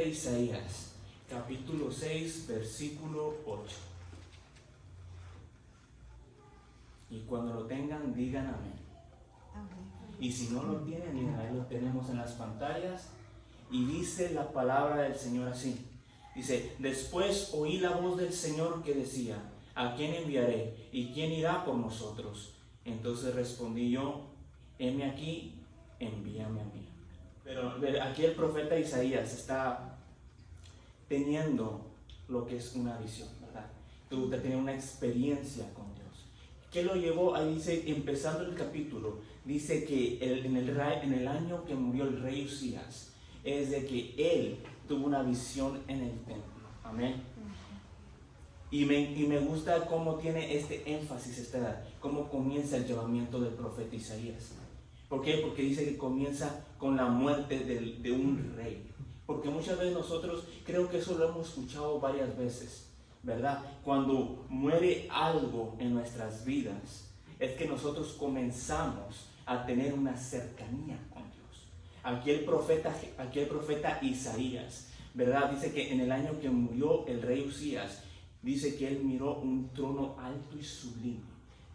Isaías, capítulo 6, versículo 8. Y cuando lo tengan, digan amén. Y si no lo tienen, miren, ahí lo tenemos en las pantallas. Y dice la palabra del Señor así. Dice: después oí la voz del Señor que decía: ¿a quién enviaré? ¿Y quién irá por nosotros? Entonces respondí yo: heme aquí, envíame a mí. Pero aquí el profeta Isaías está teniendo lo que es una visión, ¿verdad? Tú te tienes una experiencia con Dios. ¿Qué lo llevó? Ahí dice, empezando el capítulo, dice que en el año que murió el rey Usías, es de que él tuvo una visión en el templo. Amén. Y me gusta cómo tiene este énfasis, cómo comienza el llamamiento del profeta Isaías. ¿Por qué? Porque dice que comienza con la muerte de un rey. Porque muchas veces nosotros, creo que eso lo hemos escuchado varias veces, ¿verdad? Cuando muere algo en nuestras vidas, es que nosotros comenzamos a tener una cercanía con Dios. Aquí el profeta Isaías, ¿verdad? Dice que en el año que murió el rey Usías, dice que él miró un trono alto y sublime.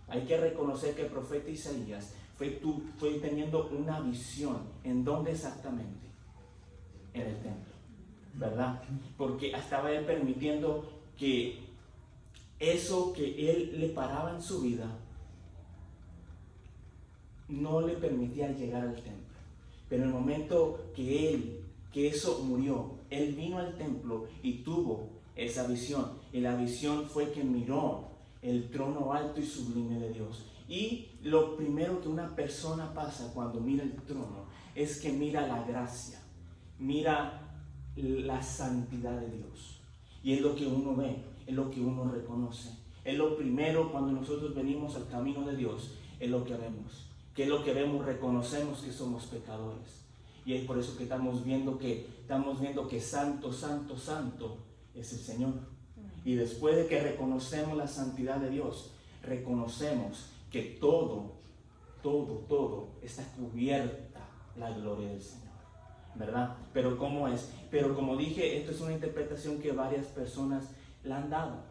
Hay que reconocer que el profeta Isaías fue teniendo una visión. ¿En dónde exactamente? En el templo, ¿verdad? Porque estaba él permitiendo que eso que él le paraba en su vida no le permitía llegar al templo. Pero en el momento que eso murió, él vino al templo y tuvo esa visión. Y la visión fue que miró el trono alto y sublime de Dios. Y lo primero que una persona pasa cuando mira el trono es que mira la gracia, mira la santidad de Dios. Y es lo que uno ve, es lo que uno reconoce. Es lo primero cuando nosotros venimos al camino de Dios, es lo que vemos. ¿Qué es lo que vemos? Reconocemos que somos pecadores. Y es por eso que estamos viendo que santo, santo, santo es el Señor. Y después de que reconocemos la santidad de Dios, reconocemos que todo está cubierta la gloria del Señor, ¿verdad? Pero ¿cómo es? Pero como dije, esto es una interpretación que varias personas la han dado.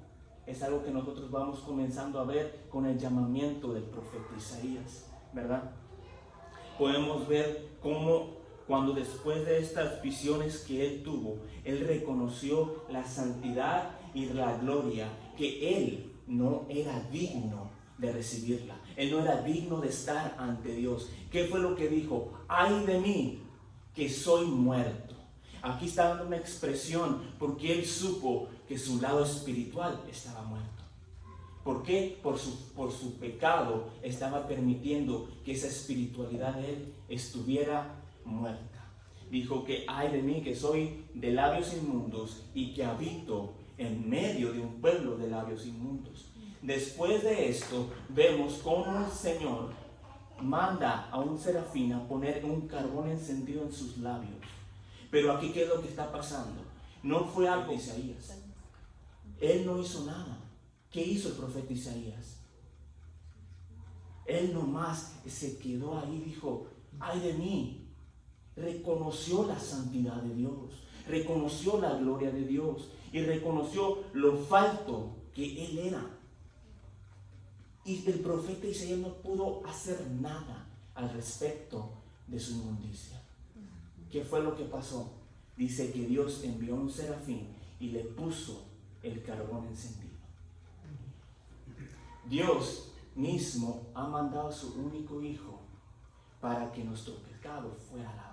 Es algo que nosotros vamos comenzando a ver con el llamamiento del profeta Isaías, ¿verdad? Podemos ver cómo cuando después de estas visiones que él tuvo, él reconoció la santidad y la gloria, que él no era digno de recibirla. Él no era digno de estar ante Dios. ¿Qué fue lo que dijo? ¡Ay de mí, que soy muerto! Aquí está dando una expresión porque él supo que su lado espiritual estaba muerto. ¿Por qué? Por su pecado estaba permitiendo que esa espiritualidad de él estuviera muerta. Dijo que ay de mí, que soy de labios inmundos y que habito en medio de un pueblo de labios inmundos. Después de esto, vemos cómo el Señor manda a un serafín a poner un carbón encendido en sus labios. Pero aquí, ¿qué es lo que está pasando? No fue algo de Isaías. Él no hizo nada. ¿Qué hizo el profeta Isaías? Él nomás se quedó ahí y dijo, ay de mí. Reconoció la santidad de Dios, reconoció la gloria de Dios y reconoció lo falto que él era. Y el profeta Isaías no pudo hacer nada al respecto de su inmundicia. ¿Qué fue lo que pasó? Dice que Dios envió un serafín y le puso el carbón encendido. Dios mismo ha mandado a su único hijo para que nuestro pecado fuera lavado.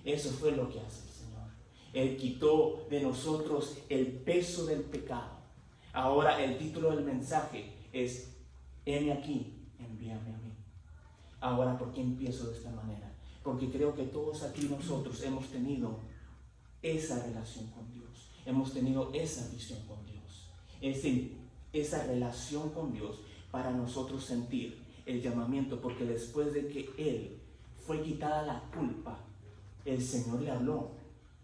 Eso fue lo que hace el Señor. Él quitó de nosotros el peso del pecado. Ahora el título del mensaje es: heme aquí, envíame a mí. Ahora, ¿por qué empiezo de esta manera? Porque creo que todos aquí nosotros hemos tenido esa relación con Dios. Hemos tenido esa visión con Dios. Es decir, esa relación con Dios para nosotros sentir el llamamiento. Porque después de que Él fue quitada la culpa, el Señor le habló,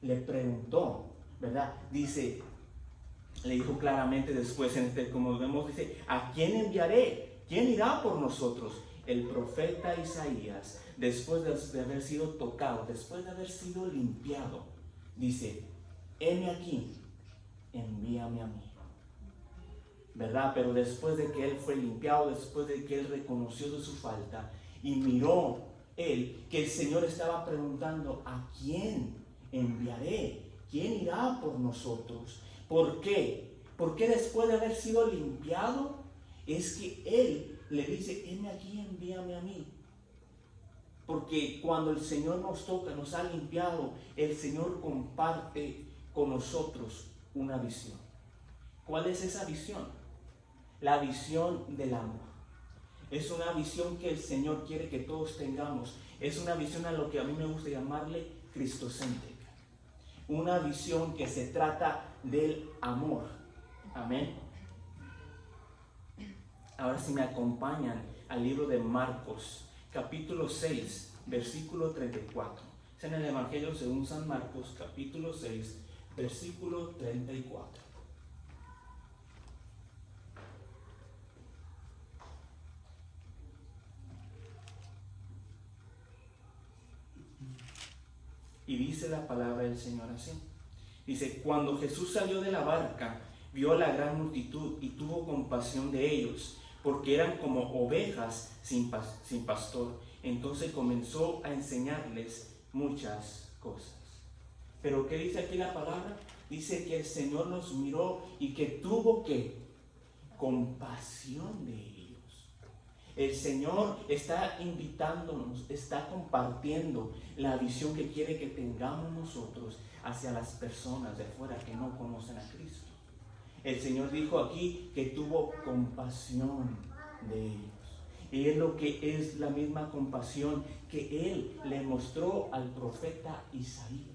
le preguntó, ¿verdad? Dice, le dijo claramente después, como vemos, dice, ¿a quién enviaré? ¿Quién irá por nosotros? El profeta Isaías, después de haber sido tocado, después de haber sido limpiado, dice, heme aquí, envíame a mí. ¿Verdad? Pero después de que él fue limpiado, después de que él reconoció de su falta y miró él que el Señor estaba preguntando, ¿a quién enviaré? ¿Quién irá por nosotros? ¿Por qué? Porque después de haber sido limpiado, es que él le dice, heme aquí, envíame a mí. Porque cuando el Señor nos toca, nos ha limpiado, el Señor comparte con nosotros una visión. ¿Cuál es esa visión? La visión del amor. Es una visión que el Señor quiere que todos tengamos. Es una visión a lo que a mí me gusta llamarle cristocéntrica. Una visión que se trata del amor. Amén. Ahora si me acompañan al libro de Marcos, capítulo 6, versículo 34. Es en el Evangelio según San Marcos, capítulo 6, versículo 34. Y dice la palabra del Señor así. Dice, cuando Jesús salió de la barca, vio a la gran multitud y tuvo compasión de ellos, porque eran como ovejas sin pastor. Entonces comenzó a enseñarles muchas cosas. Pero ¿qué dice aquí la palabra? Dice que el Señor los miró y que tuvo ¿qué? Compasión de ellos. El Señor está invitándonos, está compartiendo la visión que quiere que tengamos nosotros hacia las personas de afuera que no conocen a Cristo. El Señor dijo aquí que tuvo compasión de ellos. Y es lo que es la misma compasión que Él le mostró al profeta Isaías.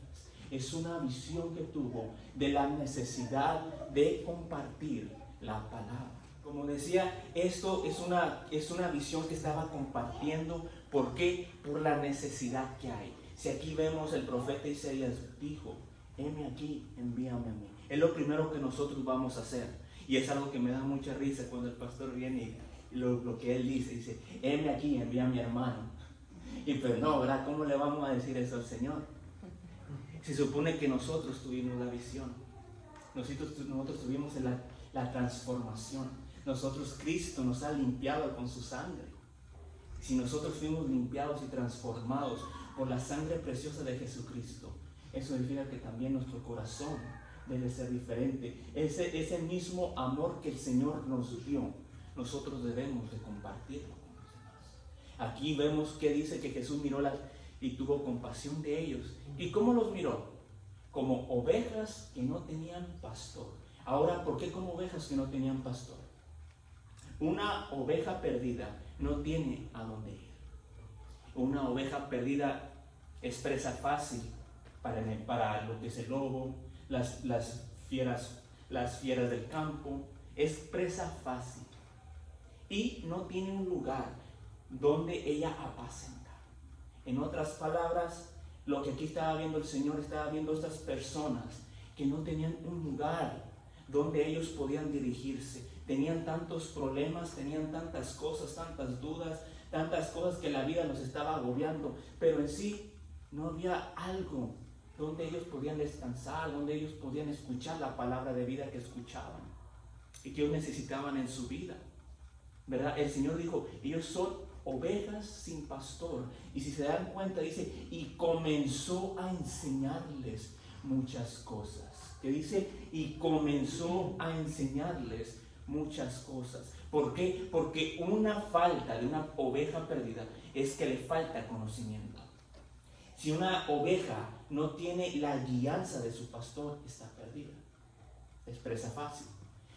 Es una visión que tuvo de la necesidad de compartir la palabra. Como decía, esto es una visión que estaba compartiendo. ¿Por qué? Por la necesidad que hay. Si aquí vemos el profeta Isaías dijo, heme aquí, envíame a mí. Es lo primero que nosotros vamos a hacer. Y es algo que me da mucha risa cuando el pastor viene y lo que él dice, heme aquí, envía a mi hermano. Y pues no, ¿verdad? ¿Cómo le vamos a decir eso al Señor? Se supone que nosotros tuvimos la visión. Nosotros tuvimos la transformación. Nosotros, Cristo nos ha limpiado con su sangre. Si nosotros fuimos limpiados y transformados por la sangre preciosa de Jesucristo, eso significa que también nuestro corazón debe ser diferente. Ese mismo amor que el Señor nos dio, nosotros debemos de compartirlo con los demás. Aquí vemos que dice que Jesús miró y tuvo compasión de ellos. ¿Y cómo los miró? Como ovejas que no tenían pastor. Ahora, ¿por qué como ovejas que no tenían pastor? Una oveja perdida no tiene a dónde ir. Una oveja perdida es presa fácil para lo que es el lobo, las fieras del campo. Es presa fácil y no tiene un lugar donde ella apacentar. En otras palabras, lo que aquí estaba viendo el Señor, estaba viendo estas personas que no tenían un lugar donde ellos podían dirigirse. Tenían tantos problemas, tenían tantas cosas, tantas dudas, tantas cosas que la vida los estaba agobiando, pero en sí no había algo donde ellos podían descansar, donde ellos podían escuchar la palabra de vida que escuchaban y que ellos necesitaban en su vida, ¿verdad? El Señor dijo, ellos son ovejas sin pastor. Y si se dan cuenta, dice, y comenzó a enseñarles muchas cosas. Que dice, y comenzó a enseñarles muchas cosas. ¿Por qué? Porque una falta de una oveja perdida es que le falta conocimiento. Si una oveja no tiene la guianza de su pastor, está perdida. Es presa fácil.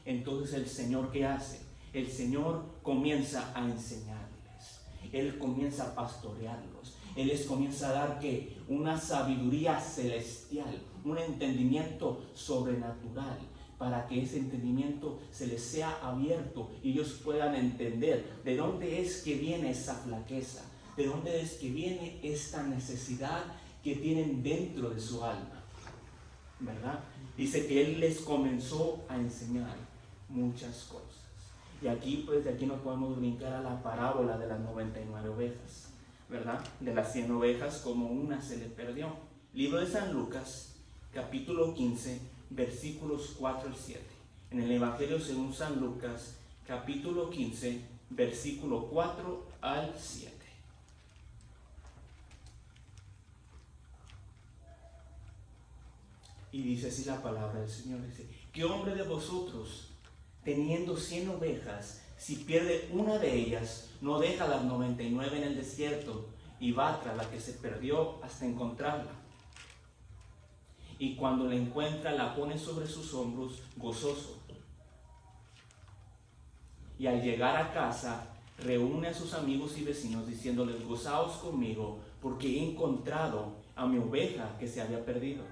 Entonces el Señor, ¿qué hace? El Señor comienza a enseñarles. Él comienza a pastorearlos. Él les comienza a dar ¿qué? Una sabiduría celestial, un entendimiento sobrenatural, para que ese entendimiento se les sea abierto y ellos puedan entender de dónde es que viene esa flaqueza, de dónde es que viene esta necesidad que tienen dentro de su alma, ¿verdad? Dice que Él les comenzó a enseñar muchas cosas. Y aquí, pues, de aquí no podemos brincar a la parábola de las 99 ovejas, ¿verdad? De las 100 ovejas, como una se le perdió. Libro de San Lucas, capítulo 15, versículos 4 al 7. En el Evangelio según San Lucas, capítulo 15, versículo 4 al 7. Y dice así la palabra del Señor, dice: ¿qué hombre de vosotros, teniendo 100 ovejas, si pierde una de ellas, no deja las 99 en el desierto y va tras la que se perdió hasta encontrarla? Y cuando la encuentra, la pone sobre sus hombros gozoso. Y al llegar a casa, reúne a sus amigos y vecinos diciéndoles: gozaos conmigo, porque he encontrado a mi oveja que se había perdido.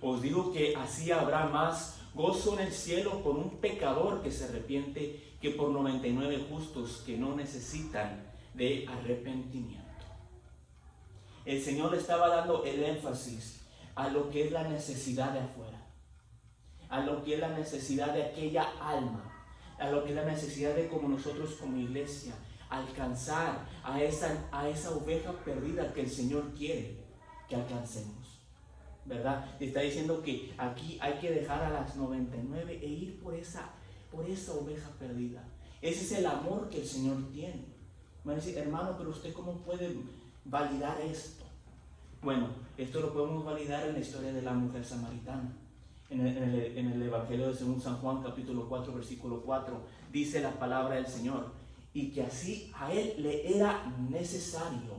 Os digo que así habrá más gozo en el cielo por un pecador que se arrepiente que por 99 justos que no necesitan de arrepentimiento. El Señor estaba dando el énfasis a lo que es la necesidad de afuera, a lo que es la necesidad de aquella alma, a lo que es la necesidad de, como nosotros como iglesia, alcanzar a esa oveja perdida que el Señor quiere que alcancemos, ¿verdad? Te está diciendo que aquí hay que dejar a las 99 e ir por esa oveja perdida. Ese es el amor que el Señor tiene. Me van a decir: hermano, pero usted ¿cómo puede validar esto? Bueno, esto lo podemos validar en la historia de la mujer samaritana. En el Evangelio de según San Juan, capítulo 4, versículo 4, dice la palabra del Señor: y que así a él le era necesario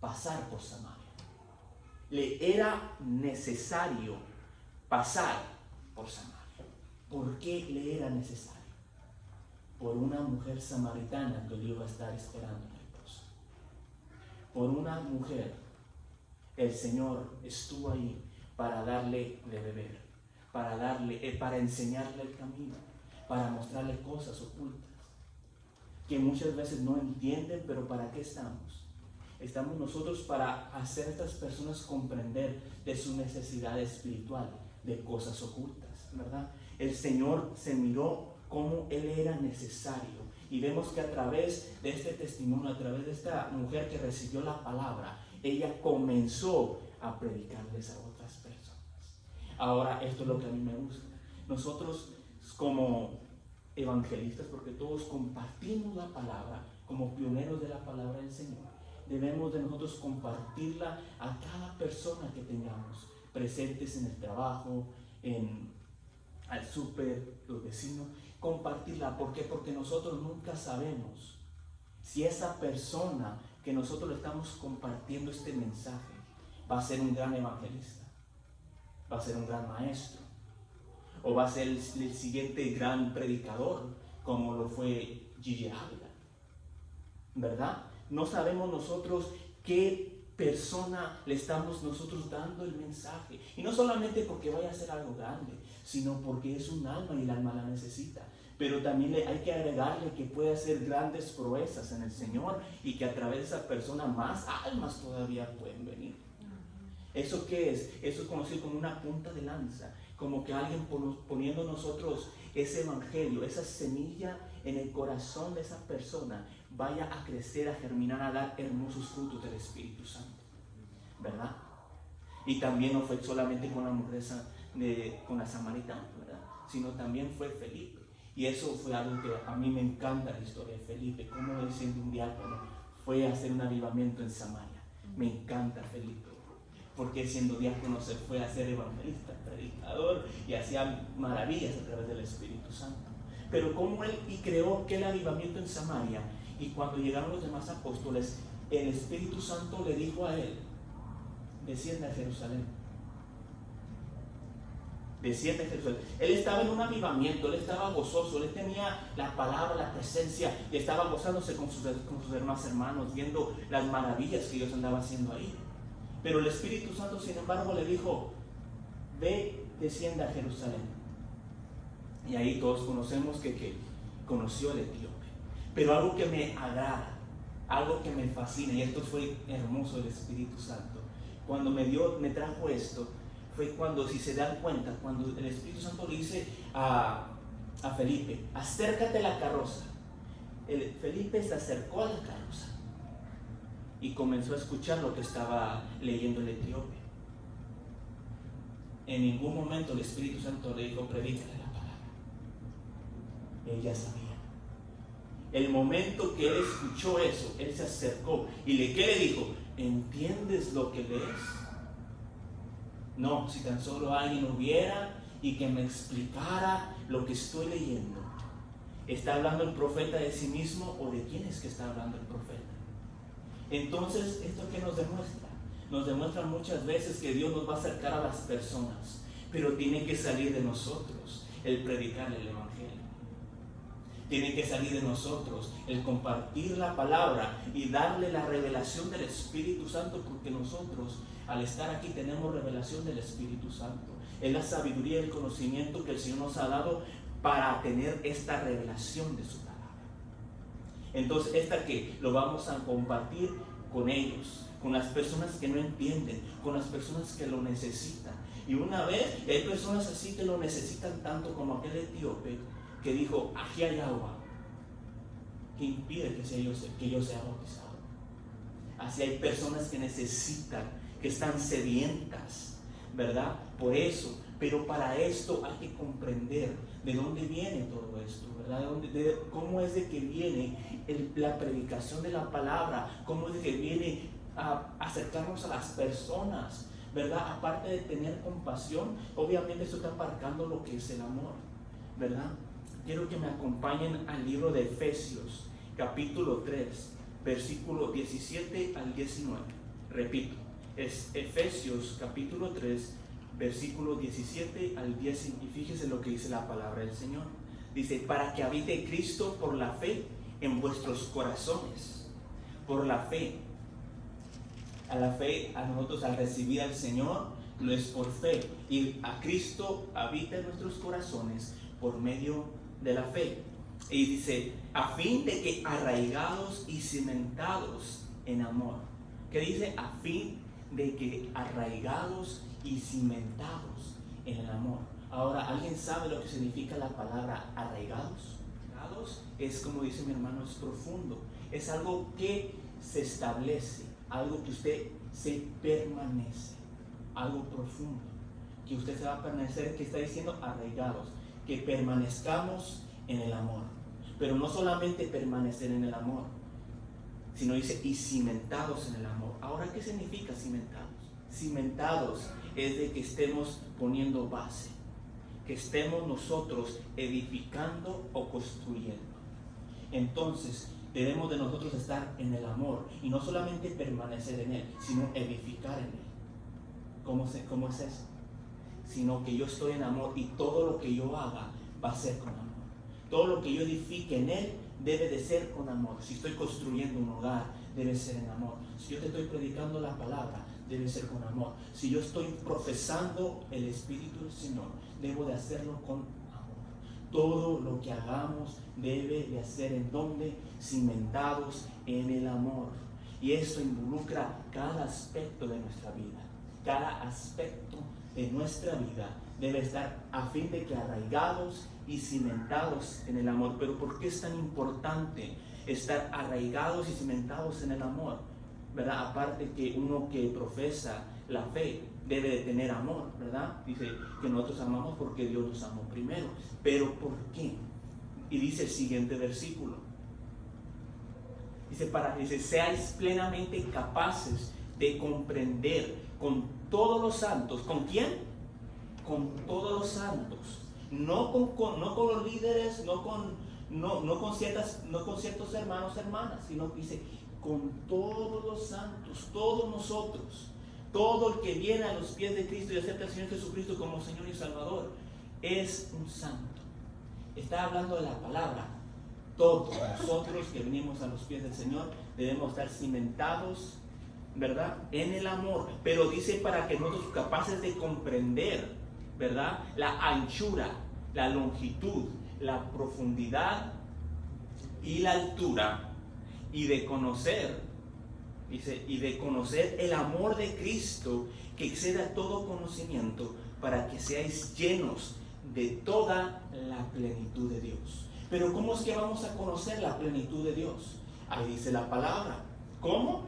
pasar por Samaria. Le era necesario pasar por Samaria. ¿Por qué le era necesario? Por una mujer samaritana que le iba a estar esperando en el pozo. Por una mujer, el Señor estuvo ahí para darle de beber, para enseñarle el camino, para mostrarle cosas ocultas que muchas veces no entienden. Pero ¿para qué estamos? Estamos nosotros para hacer a estas personas comprender de su necesidad espiritual, de cosas ocultas, ¿verdad? El Señor se miró cómo Él era necesario, y vemos que a través de este testimonio, a través de esta mujer que recibió la palabra, ella comenzó a predicarles a otras personas. Ahora, esto es lo que a mí me gusta. Nosotros como evangelistas, porque todos compartimos la palabra, como pioneros de la palabra del Señor, debemos de nosotros compartirla a cada persona que tengamos presentes en el trabajo, al súper, los vecinos. Compartirla. ¿Por qué? Porque nosotros nunca sabemos si esa persona que nosotros le estamos compartiendo este mensaje va a ser un gran evangelista, va a ser un gran maestro, o va a ser el siguiente gran predicador, como lo fue Gigi Ávila, ¿verdad? No sabemos nosotros qué persona le estamos nosotros dando el mensaje, y no solamente porque vaya a ser algo grande, sino porque es un alma y el alma la necesita. Pero también hay que agregarle que puede hacer grandes proezas en el Señor, y que a través de esa persona más almas todavía pueden venir. ¿Eso qué es? Eso es conocido como una punta de lanza, como que alguien poniendo nosotros ese evangelio, esa semilla en el corazón de esa persona, vaya a crecer, a germinar, a dar hermosos frutos del Espíritu Santo, ¿verdad? Y también no fue solamente con la mujer, con la samaritana, ¿verdad? Sino también fue Felipe. Y eso fue algo que a mí me encanta, la historia de Felipe, cómo él, siendo un diácono, fue a hacer un avivamiento en Samaria. Me encanta Felipe, porque siendo diácono se fue a ser evangelista, predicador, y hacía maravillas a través del Espíritu Santo. Pero como él creó aquel avivamiento en Samaria, y cuando llegaron los demás apóstoles, el Espíritu Santo le dijo a él: desciende a Jerusalén. Desciende a Jerusalén. Él estaba en un avivamiento, él estaba gozoso, él tenía la palabra, la presencia, y estaba gozándose con sus demás hermanos, viendo las maravillas que Dios andaba haciendo ahí. Pero el Espíritu Santo, sin embargo, le dijo: ve, desciende a Jerusalén. Y ahí todos conocemos que conoció al etíope. Pero algo que me agrada, algo que me fascina, y esto fue hermoso del Espíritu Santo, cuando me trajo esto, fue cuando, si se dan cuenta, cuando el Espíritu Santo le dice a Felipe: acércate a la carroza. Felipe se acercó a la carroza y comenzó a escuchar lo que estaba leyendo el etíope. En ningún momento el Espíritu Santo le dijo, predícale la palabra. Él ya sabía. El momento que él escuchó eso, él se acercó y ¿qué le dijo? ¿Entiendes lo que lees? No, si tan solo alguien hubiera y que me explicara lo que estoy leyendo. ¿Está hablando el profeta de sí mismo o de quién es que está hablando el profeta? Entonces, ¿esto qué nos demuestra? Nos demuestra muchas veces que Dios nos va a acercar a las personas, pero tiene que salir de nosotros el predicar el Evangelio. Tiene que salir de nosotros el compartir la palabra y darle la revelación del Espíritu Santo, porque nosotros al estar aquí tenemos revelación del Espíritu Santo. Es la sabiduría y el conocimiento que el Señor nos ha dado para tener esta revelación de su palabra. Entonces, esta que lo vamos a compartir con ellos, con las personas que no entienden, con las personas que lo necesitan. Y una vez, hay personas así que lo necesitan tanto como aquel etíope que dijo, aquí hay agua, que impide que yo sea bautizado. Así hay personas que necesitan, que están sedientas, ¿verdad? Por eso, pero para esto hay que comprender de dónde viene todo esto, ¿verdad? Cómo es de que viene la predicación de la palabra, cómo es de que viene a acercarnos a las personas, ¿verdad? Aparte de tener compasión, obviamente esto está aparcando lo que es el amor, ¿verdad? Quiero que me acompañen al libro de Efesios, capítulo 3, versículo 17 al 19. Repito, es Efesios capítulo 3, versículo 17 al 10, y fíjese lo que dice la palabra del Señor. Dice, para que habite Cristo por la fe en vuestros corazones. Por la fe. A la fe, a nosotros al recibir al Señor, lo es por fe. Y a Cristo habita en nuestros corazones por medio de la fe. Y dice, a fin de que arraigados y cimentados en amor. ¿Qué dice? A fin de que arraigados y cimentados en el amor. Ahora, ¿alguien sabe lo que significa la palabra arraigados? Arraigados es, como dice mi hermano, es profundo. Es algo que se establece, algo que usted se permanece, algo profundo, que usted se va a permanecer, que está diciendo arraigados, que permanezcamos en el amor. Pero no solamente permanecer en el amor, sino dice y cimentados en el amor. Ahora, ¿qué significa cimentados? Cimentados es de que estemos poniendo base, que estemos nosotros edificando o construyendo. Entonces, debemos de nosotros estar en el amor y no solamente permanecer en él, sino edificar en él. ¿Cómo es eso? Sino que yo estoy en amor y todo lo que yo haga va a ser con amor. Todo lo que yo edifique en él debe de ser con amor. Si estoy construyendo un hogar, debe ser en amor. Si yo te estoy predicando la palabra, debe ser con amor. Si yo estoy profesando el Espíritu del Señor, debo de hacerlo con amor. Todo lo que hagamos debe de hacer en donde, cimentados en el amor. Y esto involucra cada aspecto de nuestra vida. Cada aspecto de nuestra vida debe estar a fin de que arraigados y cimentados en el amor. Pero ¿por qué es tan importante estar arraigados y cimentados en el amor? ¿Verdad? Aparte que uno que profesa la fe debe de tener amor, ¿verdad? Dice que nosotros amamos porque Dios nos amó primero. ¿Pero por qué? Y dice el siguiente versículo. Dice, seáis plenamente capaces de comprender con todos los santos. ¿Con quién? Con todos los santos. No con los líderes, no con ciertos hermanos, hermanas, sino que dice con todos los santos, todos nosotros, todo el que viene a los pies de Cristo y acepta al Señor Jesucristo como Señor y Salvador, es un santo. Está hablando de la palabra. Todos nosotros que venimos a los pies del Señor debemos estar cimentados, ¿verdad?, en el amor. Pero dice para que nosotros capaces de comprender, ¿verdad?, la anchura, la longitud, la profundidad y la altura, y de conocer, dice, y de conocer el amor de Cristo que excede a todo conocimiento, para que seáis llenos de toda la plenitud de Dios. Pero ¿cómo es que vamos a conocer la plenitud de Dios? Ahí dice la palabra. ¿Cómo?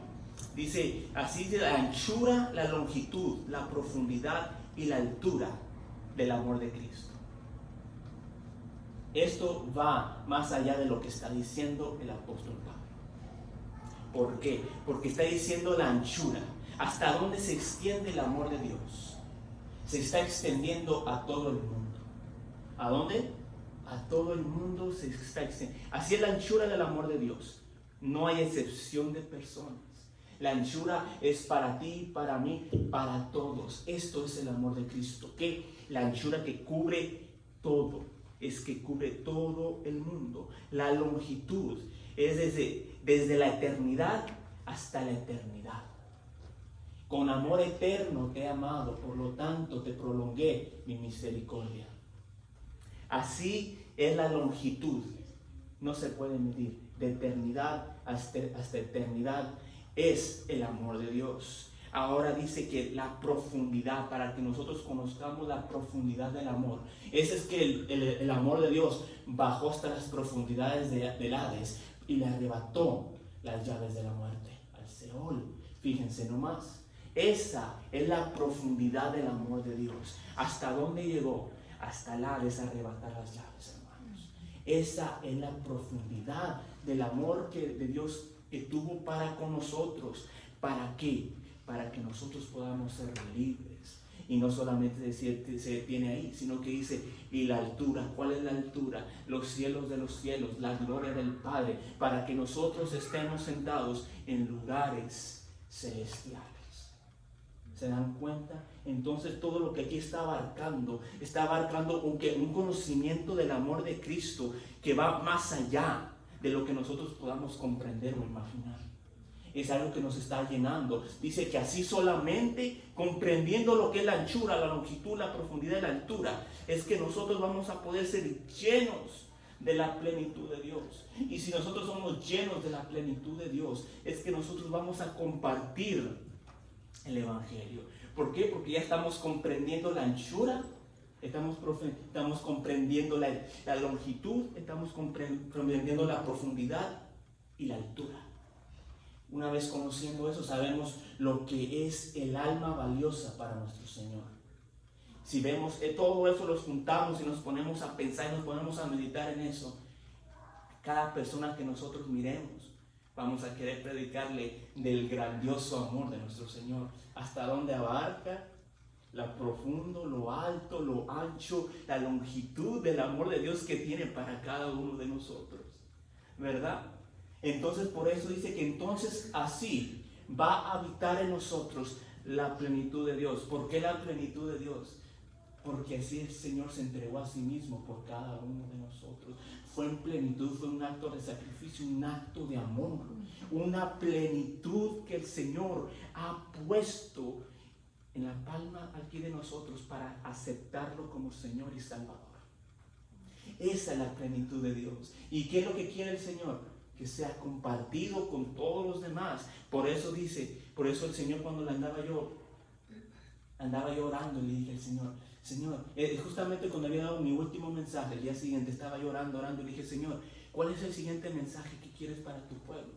Dice así, de la anchura, la longitud, la profundidad y la altura del amor de Cristo. Esto va más allá de lo que está diciendo el apóstol Pablo. ¿Por qué? Porque está diciendo la anchura, hasta dónde se extiende el amor de Dios. Se está extendiendo a todo el mundo. ¿A dónde? A todo el mundo se está extendiendo. Así es la anchura del amor de Dios. No hay excepción de personas. La anchura es para ti, para mí, para todos. Esto es el amor de Cristo. ¿Qué? La anchura que cubre todo. Es que cubre todo el mundo. La longitud es desde la eternidad hasta la eternidad. Con amor eterno te he amado, por lo tanto te prolongué mi misericordia. Así es la longitud. No se puede medir. De eternidad hasta eternidad es el amor de Dios. Ahora dice que la profundidad, para que nosotros conozcamos la profundidad del amor. Ese es que el amor de Dios bajó hasta las profundidades del Hades y le arrebató las llaves de la muerte al Seol. Fíjense nomás. Esa es la profundidad del amor de Dios. ¿Hasta dónde llegó? Hasta el Hades a arrebatar las llaves, hermanos. Esa es la profundidad del amor de Dios que tuvo para con nosotros. ¿Para qué? Para que nosotros podamos ser libres. Y no solamente se detiene ahí, sino que dice, y la altura. ¿Cuál es la altura? Los cielos de los cielos, la gloria del Padre, para que nosotros estemos sentados en lugares celestiales. ¿Se dan cuenta? Entonces todo lo que aquí está abarcando un conocimiento del amor de Cristo que va más allá de lo que nosotros podamos comprender o imaginar. Es algo que nos está llenando. Dice que así solamente comprendiendo lo que es la anchura, la longitud, la profundidad y la altura, es que nosotros vamos a poder ser llenos de la plenitud de Dios. Y si nosotros somos llenos de la plenitud de Dios, es que nosotros vamos a compartir el Evangelio. ¿Por qué? Porque ya estamos comprendiendo la anchura, estamos comprendiendo la longitud, estamos comprendiendo la profundidad y la altura. Una vez conociendo eso, sabemos lo que es el alma valiosa para nuestro Señor. Si vemos todo eso, los juntamos y nos ponemos a pensar y nos ponemos a meditar en eso, cada persona que nosotros miremos, vamos a querer predicarle del grandioso amor de nuestro Señor. Hasta donde abarca lo profundo, lo alto, lo ancho, la longitud del amor de Dios que tiene para cada uno de nosotros. ¿Verdad? Entonces por eso dice que entonces así va a habitar en nosotros la plenitud de Dios. ¿Por qué la plenitud de Dios? Porque así el Señor se entregó a sí mismo por cada uno de nosotros. Fue en plenitud, fue un acto de sacrificio, un acto de amor, una plenitud que el Señor ha puesto en la palma aquí de nosotros para aceptarlo como Señor y Salvador. Esa es la plenitud de Dios. ¿Y qué es lo que quiere el Señor? Que sea compartido con todos los demás. Por eso dice, por eso el Señor cuando andaba yo orando y le dije al Señor, justamente cuando había dado mi último mensaje, el día siguiente estaba yo orando y le dije, Señor, ¿cuál es el siguiente mensaje que quieres para tu pueblo?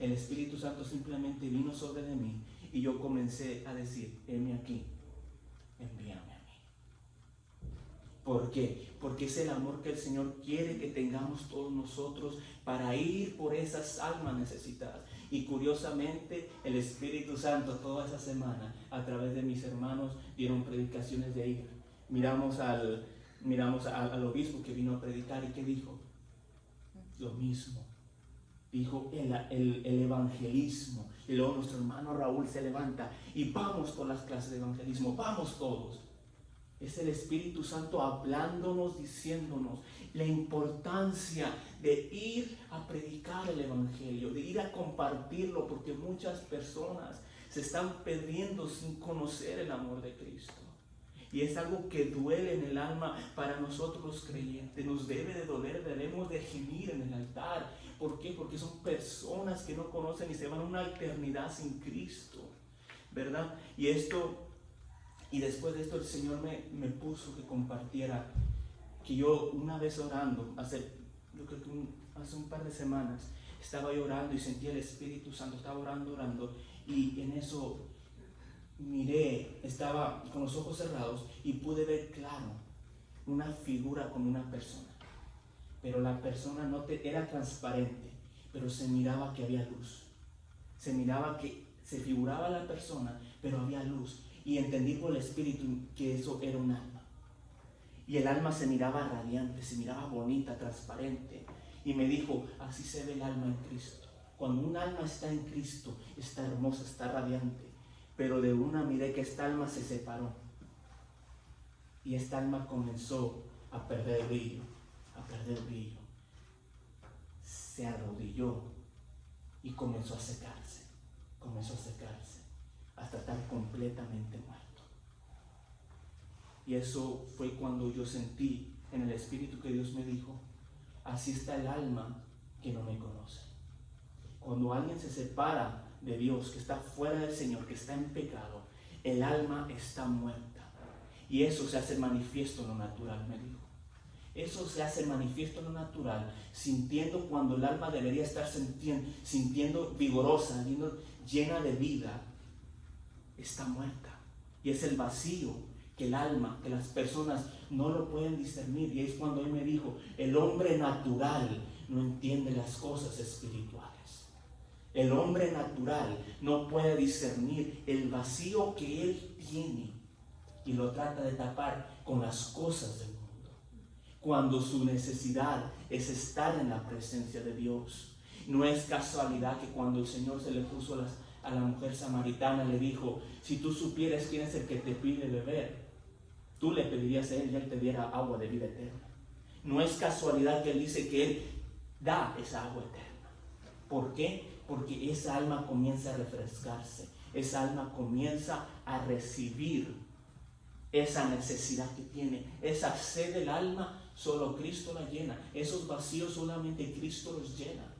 El Espíritu Santo simplemente vino sobre de mí y yo comencé a decir, heme aquí, envíame a mí. ¿Por qué? Porque es el amor que el Señor quiere que tengamos todos nosotros para ir por esas almas necesitadas. Y curiosamente el Espíritu Santo toda esa semana a través de mis hermanos dieron predicaciones de ira. Miramos al obispo que vino a predicar y ¿qué dijo? Lo mismo. Dijo el evangelismo. Y luego nuestro hermano Raúl se levanta y vamos por las clases de evangelismo, vamos todos. Es el Espíritu Santo hablándonos, diciéndonos la importancia de ir a predicar el Evangelio, de ir a compartirlo, porque muchas personas se están perdiendo sin conocer el amor de Cristo. Y es algo que duele en el alma para nosotros los creyentes. Nos debe de doler, debemos de gemir en el altar. ¿Por qué? Porque son personas que no conocen y se van a una eternidad sin Cristo, ¿verdad? Y después de esto el Señor me puso que compartiera que yo una vez orando, yo creo que hace un par de semanas, estaba yo orando y sentía el Espíritu Santo, estaba orando y en eso miré, estaba con los ojos cerrados y pude ver claro una figura como una persona. Pero la persona era transparente, pero se miraba que había luz. Se miraba que se figuraba la persona, pero había luz. Y entendí por el Espíritu que eso era un alma. Y el alma se miraba radiante, se miraba bonita, transparente. Y me dijo, así se ve el alma en Cristo. Cuando un alma está en Cristo, está hermosa, está radiante. Pero de una miré que esta alma se separó. Y esta alma comenzó a perder brillo, a perder brillo. Se arrodilló y comenzó a secarse, hasta estar completamente muerto. Y eso fue cuando yo sentí en el Espíritu que Dios me dijo, así está el alma que no me conoce. Cuando alguien se separa de Dios, que está fuera del Señor, que está en pecado, el alma está muerta. Y eso se hace manifiesto en lo natural, me dijo. Eso se hace manifiesto en lo natural, sintiendo cuando el alma debería estar sintiendo vigorosa, llena de vida, está muerta. Y es el vacío que el alma, que las personas no lo pueden discernir. Y es cuando él me dijo, el hombre natural no entiende las cosas espirituales. El hombre natural no puede discernir el vacío que él tiene y lo trata de tapar con las cosas del mundo. Cuando su necesidad es estar en la presencia de Dios. No es casualidad que cuando el Señor se le puso a la mujer samaritana, le dijo, si tú supieras quién es el que te pide beber, tú le pedirías a él y él te diera agua de vida eterna. No es casualidad que él dice que él da esa agua eterna. ¿Por qué? Porque esa alma comienza a refrescarse. Esa alma comienza a recibir esa necesidad que tiene. Esa sed del alma, solo Cristo la llena. Esos vacíos solamente Cristo los llena.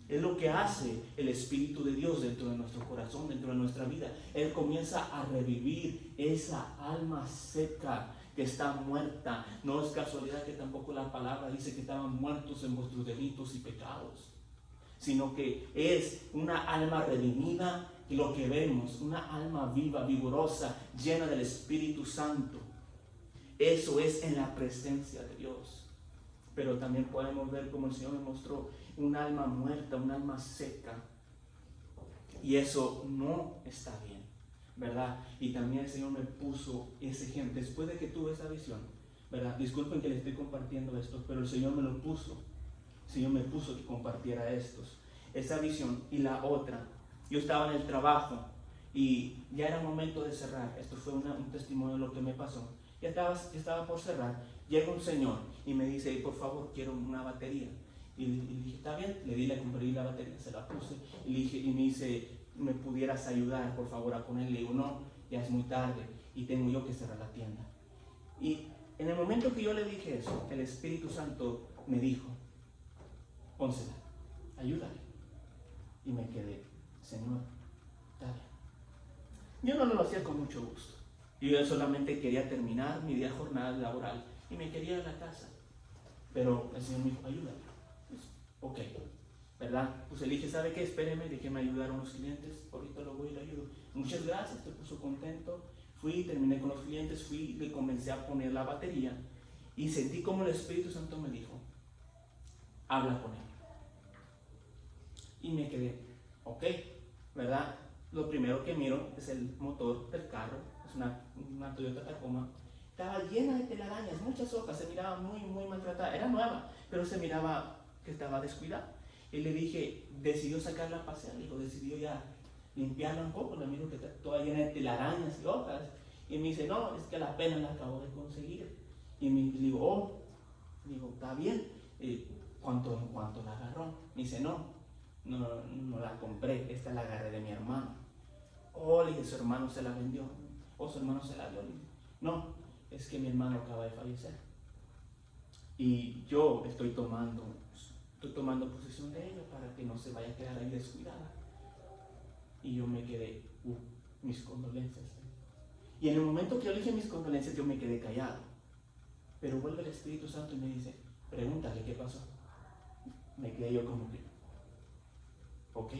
Es lo que hace el Espíritu de Dios dentro de nuestro corazón, dentro de nuestra vida. Él comienza a revivir esa alma seca que está muerta. No es casualidad que tampoco la palabra dice que estaban muertos en vuestros delitos y pecados, sino que es una alma redimida, y lo que vemos, una alma viva, vigorosa, llena del Espíritu Santo. Eso es en la presencia de Dios. Pero también podemos ver, como el Señor me mostró, un alma muerta, un alma seca. Y eso no está bien, ¿verdad? Y también el Señor me puso ese ejemplo. Después de que tuve esa visión, ¿verdad? Disculpen que les estoy compartiendo esto, pero el Señor me lo puso. El Señor me puso que compartiera esa visión. Y la otra, yo estaba en el trabajo y ya era momento de cerrar. Esto fue un testimonio de lo que me pasó. Ya estaba por cerrar. Llega un señor y me dice, por favor, quiero una batería. Y le dije, está bien, le compré la batería, se la puse. Y me dice, ¿me pudieras ayudar, por favor, a ponerle? Le digo, no, ya es muy tarde y tengo yo que cerrar la tienda. Y en el momento que yo le dije eso, el Espíritu Santo me dijo, pónsela, ayúdale. Y me quedé, Señor, está bien. Yo no lo hacía con mucho gusto. Yo solamente quería terminar mi día de jornada laboral y me quería ir a la casa. Pero el Señor me dijo, ayúdame. Pues, ok, ¿verdad? Pues le dije, ¿sabe qué? Espéreme, déjeme ayudar a unos clientes. Ahorita lo voy y le ayudo. Muchas gracias, te puso contento. Fui, terminé con los clientes, le comencé a poner la batería y sentí como el Espíritu Santo me dijo, habla con él. Y me quedé, ok, ¿verdad? Lo primero que miro es el motor del carro, es una Toyota Tacoma. Estaba llena de telarañas, muchas hojas, se miraba muy, muy maltratada. Era nueva, pero se miraba que estaba descuidada. Y le dije, decidió sacarla a pasear, decidió ya limpiarla un poco. Le miro que está toda llena de telarañas y hojas. Y me dice, no, es que la pena la acabo de conseguir. Y le digo, está bien. ¿Cuánto la agarró? Me dice, no la compré, esta la agarré de mi hermano. Le dije, su hermano se la vendió. Su hermano se la dio. No, es que mi hermano acaba de fallecer. Y yo estoy tomando posesión de ella para que no se vaya a quedar ahí descuidada. Y yo me quedé, mis condolencias. Y en el momento que yo le dije mis condolencias, yo me quedé callado. Pero vuelve el Espíritu Santo y me dice, pregúntale qué pasó. Me quedé yo como que, ok.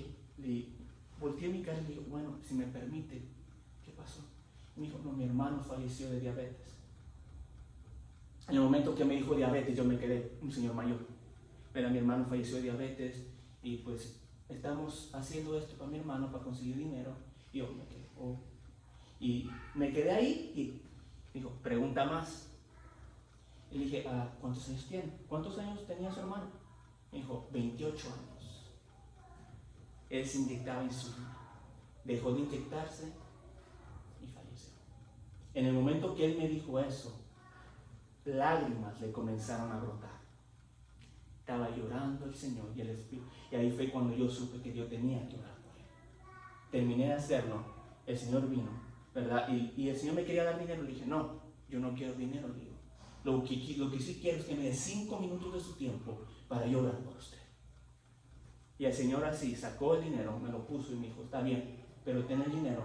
volteé mi cara y le digo, bueno, si me permite, ¿qué pasó? Me dijo, no, mi hermano falleció de diabetes. En el momento que me dijo diabetes, yo me quedé un señor mayor. Pero mi hermano falleció de diabetes y pues estamos haciendo esto para mi hermano para conseguir dinero. Y yo me quedé, y me quedé ahí y dijo, pregunta más. Y le dije, ¿cuántos años tiene? ¿Cuántos años tenía su hermano? Me dijo, 28 años. Él se inyectaba insulina. Dejó de inyectarse y falleció. En el momento que él me dijo eso, lágrimas le comenzaron a brotar. Estaba llorando el Señor y el Espíritu. Y ahí fue cuando yo supe que yo tenía que orar por él. Terminé de hacerlo. El Señor vino, ¿verdad? Y el Señor me quería dar dinero. Le dije, no, yo no quiero dinero. Le digo, lo que sí quiero es que me dé 5 minutos de su tiempo para yo orar por usted. Y el Señor así sacó el dinero, me lo puso y me dijo, está bien, pero ten el dinero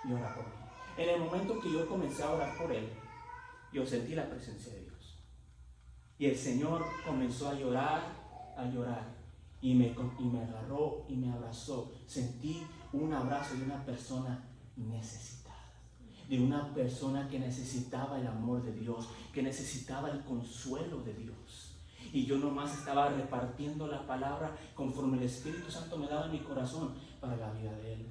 y ora por mí. En el momento que yo comencé a orar por él, yo sentí la presencia de Dios. Y el Señor comenzó a llorar, y me agarró y me abrazó. Sentí un abrazo de una persona necesitada, de una persona que necesitaba el amor de Dios, que necesitaba el consuelo de Dios. Y yo nomás estaba repartiendo la palabra conforme el Espíritu Santo me daba en mi corazón para la vida de él.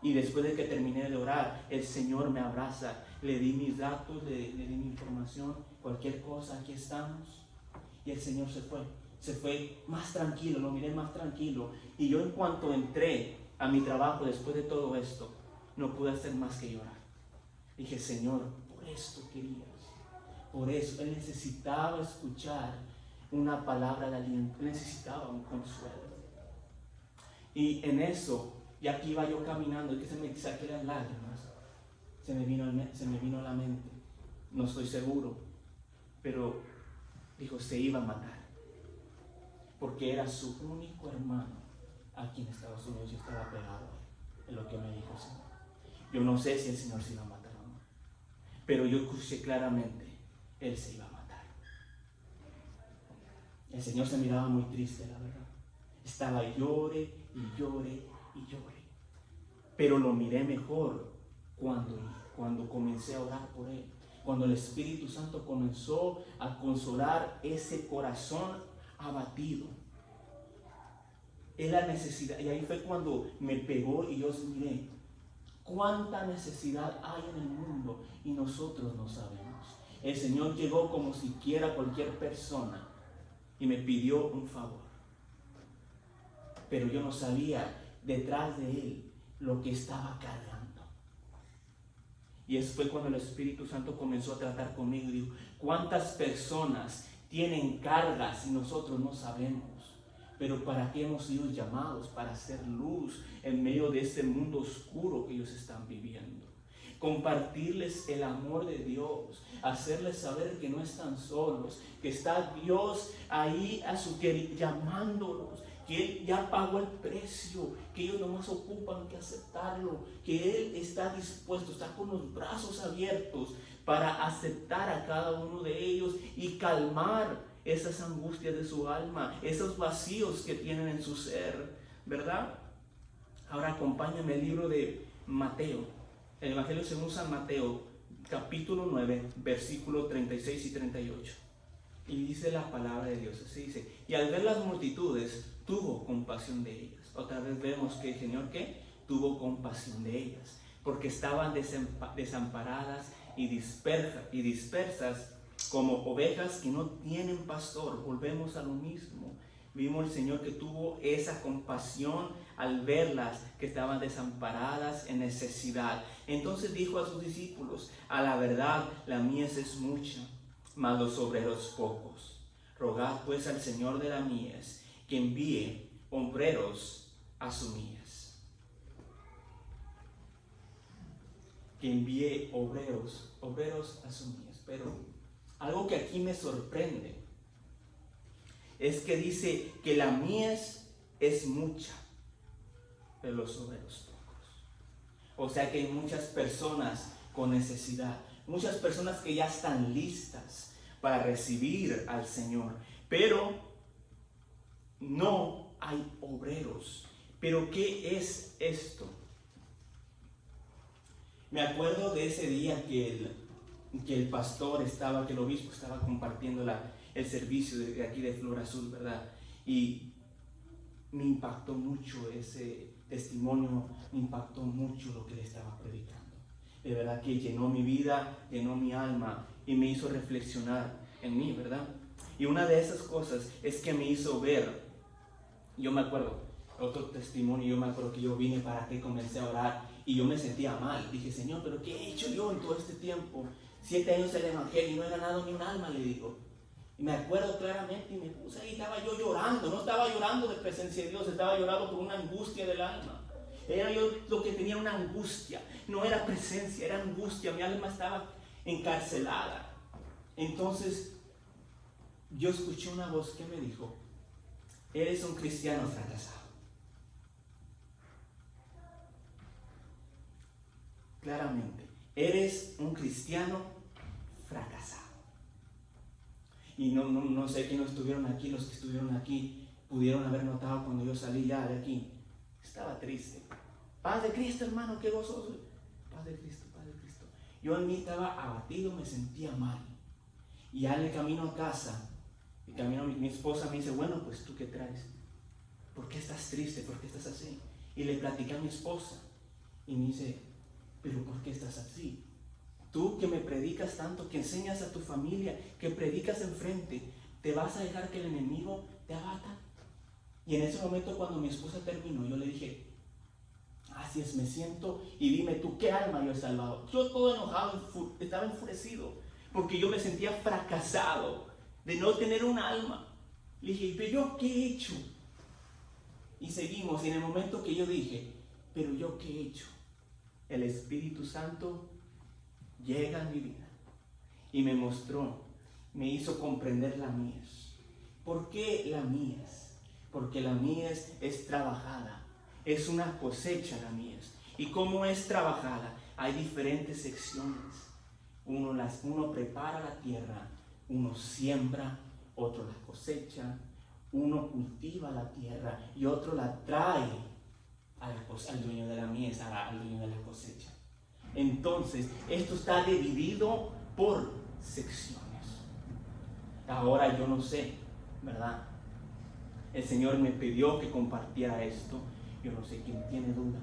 Y después de que terminé de orar, el Señor me abraza. Le di mis datos, le di mi información, cualquier cosa, aquí estamos. Y el Señor se fue más tranquilo, lo miré más tranquilo. Y yo en cuanto entré a mi trabajo después de todo esto, no pude hacer más que llorar. Dije, Señor, por esto querías. Por eso, él necesitaba escuchar una palabra de aliento, él necesitaba un consuelo. Y en eso, y aquí iba yo caminando, y que se me saqué las lágrimas, se me vino a la mente, no estoy seguro, pero dijo, se iba a matar, porque era su único hermano aquí en Estados Unidos y estaba pegado a él, es lo que me dijo el Señor. Yo no sé si el Señor se iba a matar o no, pero yo escuché claramente, él se iba a matar. El Señor se miraba muy triste, la verdad. Estaba llore y llore y llore. Pero lo miré mejor cuando comencé a orar por él. Cuando el Espíritu Santo comenzó a consolar ese corazón abatido. Es la necesidad. Y ahí fue cuando me pegó y yo miré cuánta necesidad hay en el mundo y nosotros no sabemos. El Señor llegó como si quiera cualquier persona y me pidió un favor. Pero yo no sabía detrás de él lo que estaba cargando. Y eso fue cuando el Espíritu Santo comenzó a tratar conmigo y dijo, ¿cuántas personas tienen cargas y nosotros no sabemos? Pero ¿para qué hemos sido llamados? Para hacer luz en medio de este mundo oscuro que ellos están viviendo. Compartirles el amor de Dios, hacerles saber que no están solos, que está Dios ahí a su querer llamándolos, que Él ya pagó el precio, que ellos nomás ocupan que aceptarlo, que Él está dispuesto, está con los brazos abiertos para aceptar a cada uno de ellos y calmar esas angustias de su alma, esos vacíos que tienen en su ser, ¿verdad? Ahora acompáñame el libro de Mateo. El Evangelio según San Mateo, capítulo 9, versículos 36 y 38. Y dice la palabra de Dios, así dice, y al ver las multitudes, tuvo compasión de ellas. Otra vez vemos que el Señor, ¿qué? Tuvo compasión de ellas, porque estaban desamparadas y dispersas como ovejas que no tienen pastor. Volvemos a lo mismo. Vimos el Señor que tuvo esa compasión al verlas que estaban desamparadas en necesidad. Entonces dijo a sus discípulos, a la verdad la mies es mucha, mas los obreros pocos. Rogad pues al Señor de la mies que envíe obreros a su mies. Que envíe obreros a su mies. Pero algo que aquí me sorprende es que dice que la mies es mucha, pero los obreros pocos. O sea que hay muchas personas con necesidad, muchas personas que ya están listas para recibir al Señor, pero no hay obreros Pero ¿qué es esto? Me acuerdo de ese día que el pastor estaba, que el obispo estaba compartiendo el servicio de aquí de Flor Azul, ¿verdad? Y me impactó mucho ese testimonio, me impactó mucho lo que le estaba predicando. De verdad que llenó mi vida, llenó mi alma y me hizo reflexionar en mí, ¿verdad? Y una de esas cosas es que me hizo ver, yo me acuerdo, otro testimonio, yo me acuerdo que yo vine para acá y comencé a orar y yo me sentía mal. Dije, Señor, ¿pero qué he hecho yo en todo este tiempo? 7 años el evangelio y no he ganado ni un alma, le digo. Y me acuerdo claramente y me puse ahí, estaba yo llorando, no estaba llorando de presencia de Dios, estaba llorando por una angustia del alma. Era yo lo que tenía, una angustia, no era presencia, era angustia, mi alma estaba encarcelada. Entonces yo escuché una voz que me dijo, eres un cristiano fracasado. Claramente, eres un cristiano fracasado. Y no sé quiénes estuvieron aquí, los que estuvieron aquí pudieron haber notado cuando yo salí ya de aquí. Estaba triste. Paz de Cristo, hermano, qué gozoso. Paz de Cristo, paz de Cristo. Yo en mí estaba abatido, me sentía mal. Y ya en el camino a casa, mi esposa me dice, bueno, pues ¿tú qué traes? ¿Por qué estás triste? ¿Por qué estás así? Y le platicé a mi esposa. Y me dice, ¿pero por qué estás así? Tú que me predicas tanto, que enseñas a tu familia, que predicas enfrente, ¿te vas a dejar que el enemigo te abata? Y en ese momento cuando mi esposa terminó, yo le dije, así es, me siento y dime tú, ¿qué alma yo he salvado? Yo todo enojado, estaba enfurecido, porque yo me sentía fracasado de no tener un alma. Le dije, ¿pero yo qué he hecho? Y seguimos, y en el momento que yo dije, ¿pero yo qué he hecho? El Espíritu Santo llega a mi vida y me mostró, me hizo comprender la mies. ¿Por qué la mies? Porque la mies es trabajada, es una cosecha la mies. ¿Y cómo es trabajada? Hay diferentes secciones. Uno prepara la tierra, uno siembra, otro la cosecha, uno cultiva la tierra y otro la trae al dueño de la mies, al dueño de la cosecha. Entonces, esto está dividido por secciones. Ahora yo no sé, ¿verdad? El Señor me pidió que compartiera esto. Yo no sé quién tiene duda.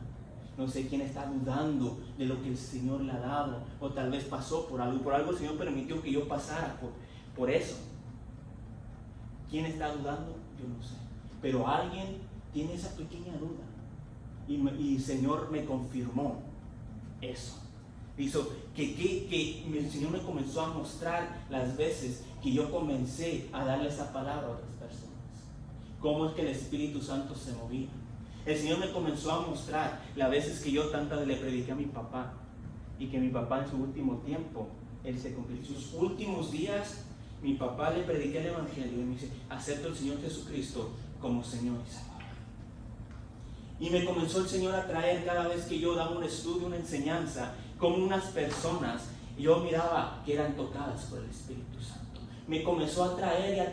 No sé quién está dudando de lo que el Señor le ha dado. O tal vez pasó por algo. Por algo el Señor permitió que yo pasara por eso. ¿Quién está dudando? Yo no sé. Pero alguien tiene esa pequeña duda. Y el Señor me confirmó eso. Hizo que el Señor me comenzó a mostrar las veces que yo comencé a darle esa palabra a otras personas. Cómo es que el Espíritu Santo se movía. El Señor me comenzó a mostrar las veces que yo tantas le prediqué a mi papá. Y que mi papá en su último tiempo, él se convirtió. En sus últimos días, mi papá le prediqué el Evangelio y me dice, acepto al Señor Jesucristo como Señor y Salvador. Y me comenzó el Señor a traer cada vez que yo daba un estudio, una enseñanza, como unas personas, yo miraba que eran tocadas por el Espíritu Santo. Me comenzó a traer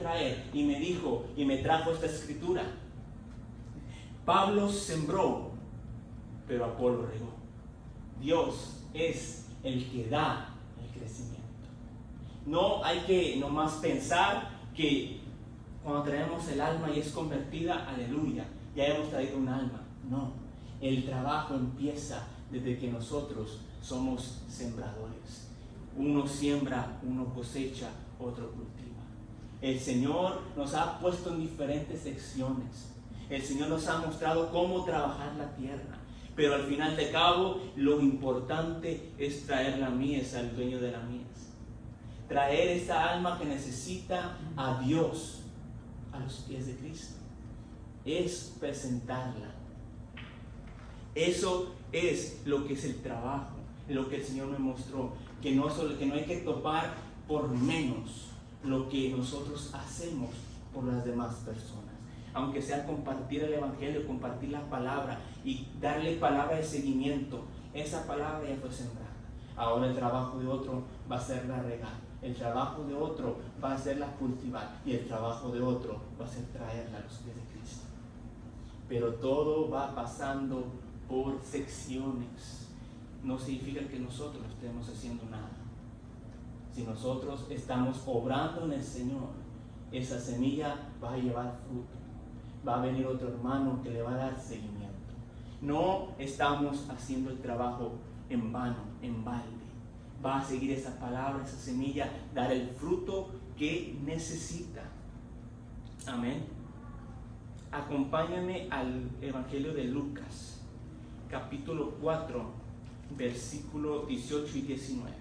y me dijo y me trajo esta escritura. Pablo sembró, pero Apolo regó. Dios es el que da el crecimiento. No hay que nomás pensar que cuando traemos el alma y es convertida, aleluya, ya hemos traído un alma. No, el trabajo empieza desde que nosotros somos sembradores. Uno siembra, uno cosecha, otro cultiva. El Señor nos ha puesto en diferentes secciones. El Señor nos ha mostrado cómo trabajar la tierra. Pero al final de cabo, lo importante es traer la mies al dueño de la mies. Traer esa alma que necesita a Dios a los pies de Cristo. Es presentarla. Eso es lo que es el trabajo, lo que el Señor me mostró, que no hay que topar por menos lo que nosotros hacemos por las demás personas. Aunque sea compartir el Evangelio, compartir la palabra y darle palabra de seguimiento, esa palabra ya fue sembrada. Ahora el trabajo de otro va a ser la regar, el trabajo de otro va a ser la cultivar y el trabajo de otro va a ser traerla a los pies de Cristo. pero todo va pasando por secciones. No significa que nosotros no estemos haciendo nada. Si nosotros estamos obrando en el Señor, esa semilla va a llevar fruto. Va a venir otro hermano que le va a dar seguimiento. No estamos haciendo el trabajo en vano, en balde. Va a seguir esa palabra, esa semilla, dar el fruto que necesita. Amén. Acompáñame al Evangelio de Lucas, capítulo 4, versículos 18 y 19.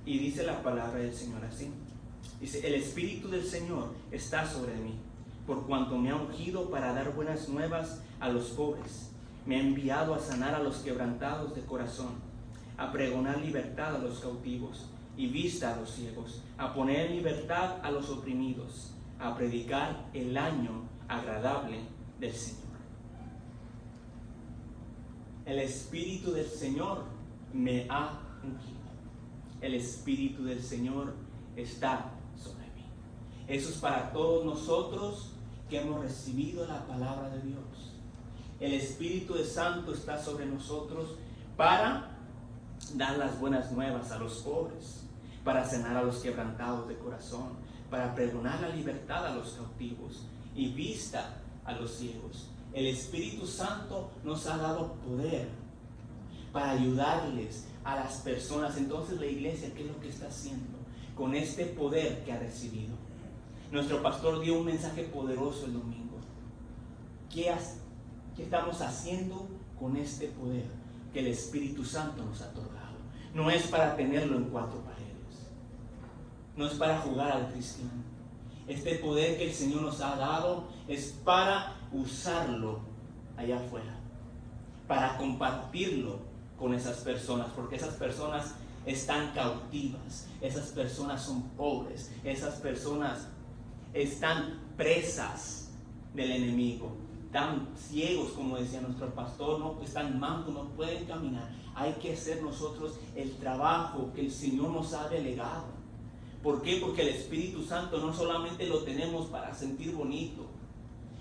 Y dice la palabra del Señor así. Dice: el Espíritu del Señor está sobre mí, por cuanto me ha ungido para dar buenas nuevas a los pobres. Me ha enviado a sanar a los quebrantados de corazón, a pregonar libertad a los cautivos y vista a los ciegos, a poner en libertad a los oprimidos, a predicar el año agradable del Señor. El Espíritu del Señor me ha ungido. El Espíritu del Señor está sobre mí. Eso es para todos nosotros que hemos recibido la palabra de Dios. El Espíritu Santo está sobre nosotros para dar las buenas nuevas a los pobres, para sanar a los quebrantados de corazón, para pregonar la libertad a los cautivos y vista a los ciegos. El Espíritu Santo nos ha dado poder para ayudarles a las personas. Entonces la iglesia, ¿qué es lo que está haciendo con este poder que ha recibido? Nuestro pastor dio un mensaje poderoso el domingo. ¿Qué estamos haciendo con este poder que el Espíritu Santo nos ha otorgado? No es para tenerlo en cuatro paredes, no es para jugar al cristiano. Este poder que el Señor nos ha dado es para usarlo allá afuera, para compartirlo con esas personas, porque esas personas están cautivas, esas personas son pobres, esas personas están presas del enemigo, están ciegos, como decía nuestro pastor, no están mancos, no pueden caminar. Hay que hacer nosotros el trabajo que el Señor nos ha delegado. ¿Por qué? Porque el Espíritu Santo no solamente lo tenemos para sentir bonito,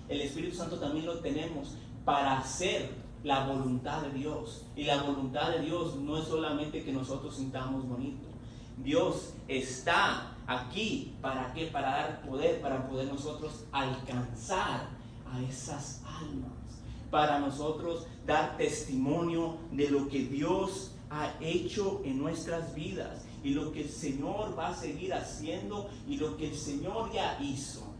el Espíritu Santo también lo tenemos para hacer la voluntad de Dios. Y la voluntad de Dios no es solamente que nosotros sintamos bonito. Dios está aquí, ¿para qué? Para dar poder, para poder nosotros alcanzar a esas almas, para nosotros dar testimonio de lo que Dios ha hecho en nuestras vidas y lo que el Señor va a seguir haciendo y lo que el Señor ya hizo.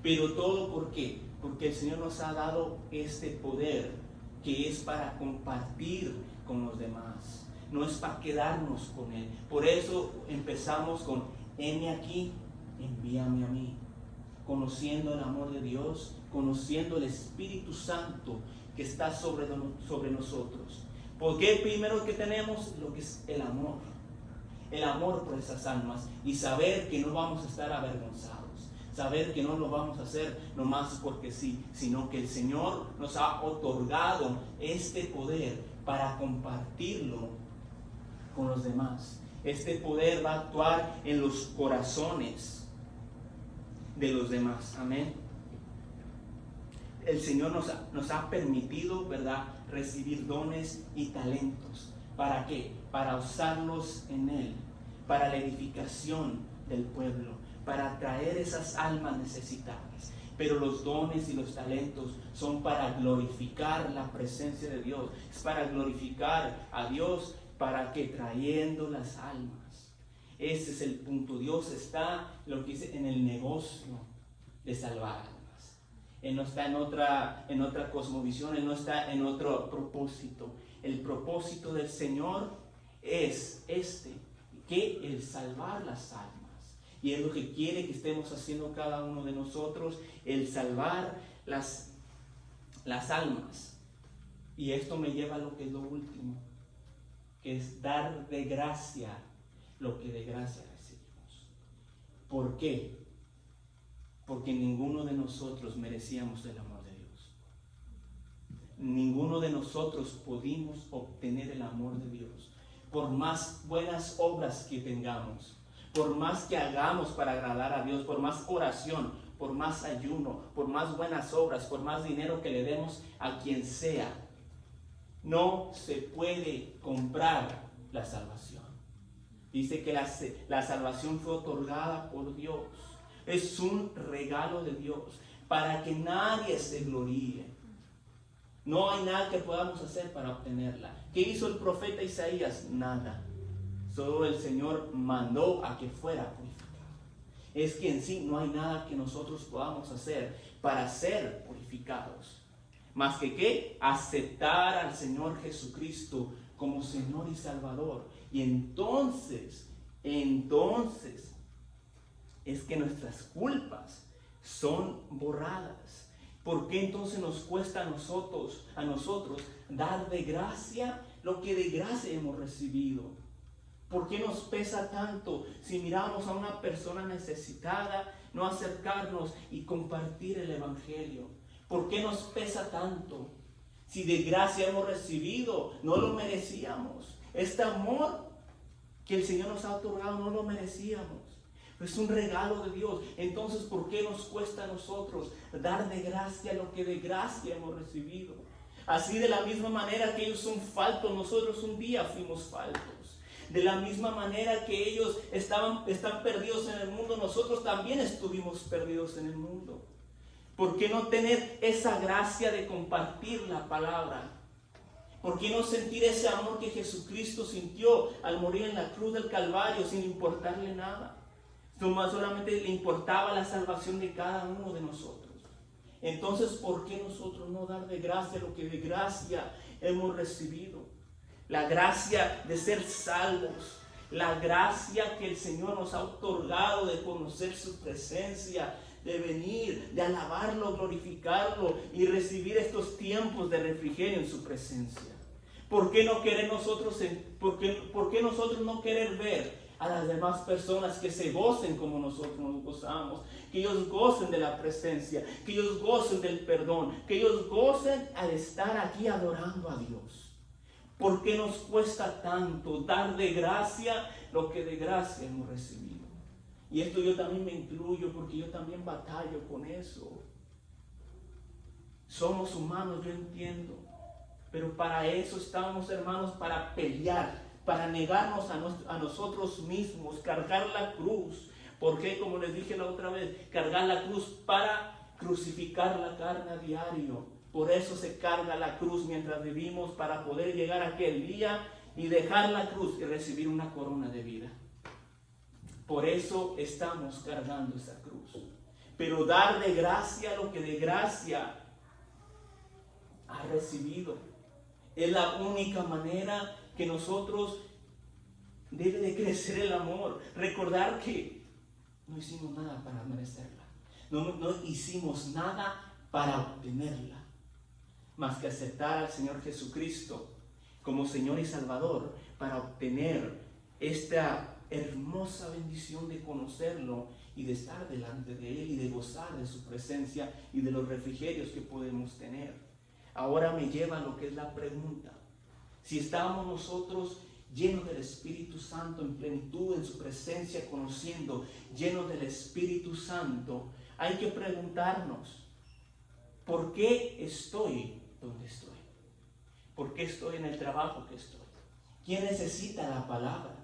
Pero todo, ¿por qué? Porque el Señor nos ha dado este poder que es para compartir con los demás, no es para quedarnos con Él. Por eso empezamos con: heme aquí, envíame a mí. Conociendo el amor de Dios, conociendo el Espíritu Santo que está sobre nosotros. Porque primero que tenemos lo que es el amor por esas almas, y saber que no vamos a estar avergonzados, saber que no lo vamos a hacer nomás porque sí, sino que el Señor nos ha otorgado este poder para compartirlo con los demás. Este poder va a actuar en los corazones de los demás. Amén. El Señor nos ha permitido, ¿verdad?, recibir dones y talentos. ¿Para qué? Para usarlos en Él, para la edificación del pueblo, para atraer esas almas necesitadas. Pero los dones y los talentos son para glorificar la presencia de Dios. Es para glorificar a Dios, para que trayendo las almas. Ese es el punto. Dios está, lo que dice, en el negocio de salvar almas. Él no está en otra cosmovisión, Él no está en otro propósito. El propósito del Señor es que el salvar las almas. Y es lo que quiere que estemos haciendo cada uno de nosotros, el salvar las almas. Y esto me lleva a lo que es lo último, que es dar de gracia lo que de gracia recibimos. ¿Por qué? Porque ninguno de nosotros merecíamos el amor de Dios. Ninguno de nosotros pudimos obtener el amor de Dios. Por más buenas obras que tengamos, por más que hagamos para agradar a Dios, por más oración, por más ayuno, por más buenas obras, por más dinero que le demos a quien sea, no se puede comprar la salvación. Dice que la salvación fue otorgada por Dios. Es un regalo de Dios para que nadie se gloríe. No hay nada que podamos hacer para obtenerla. ¿Qué hizo el profeta Isaías? Nada. Solo el Señor mandó a que fuera purificado. Es que en sí no hay nada que nosotros podamos hacer para ser purificados. Más que ¿qué? Aceptar al Señor Jesucristo como Señor y Salvador. Y entonces es que nuestras culpas son borradas. ¿Por qué entonces nos cuesta a nosotros dar de gracia lo que de gracia hemos recibido? ¿Por qué nos pesa tanto si miramos a una persona necesitada, no acercarnos y compartir el Evangelio? ¿Por qué nos pesa tanto? Si de gracia hemos recibido, no lo merecíamos. Este amor que el Señor nos ha otorgado no lo merecíamos. Es un regalo de Dios. Entonces, ¿por qué nos cuesta a nosotros dar de gracia lo que de gracia hemos recibido? Así, de la misma manera que ellos son faltos, nosotros un día fuimos faltos. De la misma manera que ellos están perdidos en el mundo, nosotros también estuvimos perdidos en el mundo. ¿Por qué no tener esa gracia de compartir la palabra? ¿Por qué no sentir ese amor que Jesucristo sintió al morir en la cruz del Calvario sin importarle nada? Solamente le importaba la salvación de cada uno de nosotros. Entonces, ¿por qué nosotros no dar de gracia lo que de gracia hemos recibido? La gracia de ser salvos, la gracia que el Señor nos ha otorgado de conocer su presencia, de venir, de alabarlo, glorificarlo y recibir estos tiempos de refrigerio en su presencia. ¿Por qué no querer nosotros no querer ver a las demás personas que se gocen como nosotros nos gozamos? Que ellos gocen de la presencia, que ellos gocen del perdón, que ellos gocen al estar aquí adorando a Dios. ¿Por qué nos cuesta tanto dar de gracia lo que de gracia hemos recibido? Y esto yo también me incluyo, porque yo también batallo con eso. Somos humanos, yo entiendo. Pero para eso estamos, hermanos, para pelear, para negarnos a nosotros mismos, cargar la cruz. Porque, como les dije la otra vez, cargar la cruz para crucificar la carne a diario. Por eso se carga la cruz mientras vivimos, para poder llegar a aquel día y dejar la cruz y recibir una corona de vida. Por eso estamos cargando esa cruz. Pero dar de gracia lo que de gracia ha recibido es la única manera que nosotros debe de crecer el amor. Recordar que no hicimos nada para merecerla. No hicimos nada para obtenerla, más que aceptar al Señor Jesucristo como Señor y Salvador para obtener esta hermosa bendición de conocerlo y de estar delante de Él y de gozar de su presencia y de los refrigerios que podemos tener. Ahora me lleva a lo que es la pregunta: si estamos nosotros llenos del Espíritu Santo, en plenitud, en su presencia, conociendo, llenos del Espíritu Santo, hay que preguntarnos: ¿por qué estoy donde estoy? ¿Por qué estoy en el trabajo que estoy? ¿Quién necesita la palabra?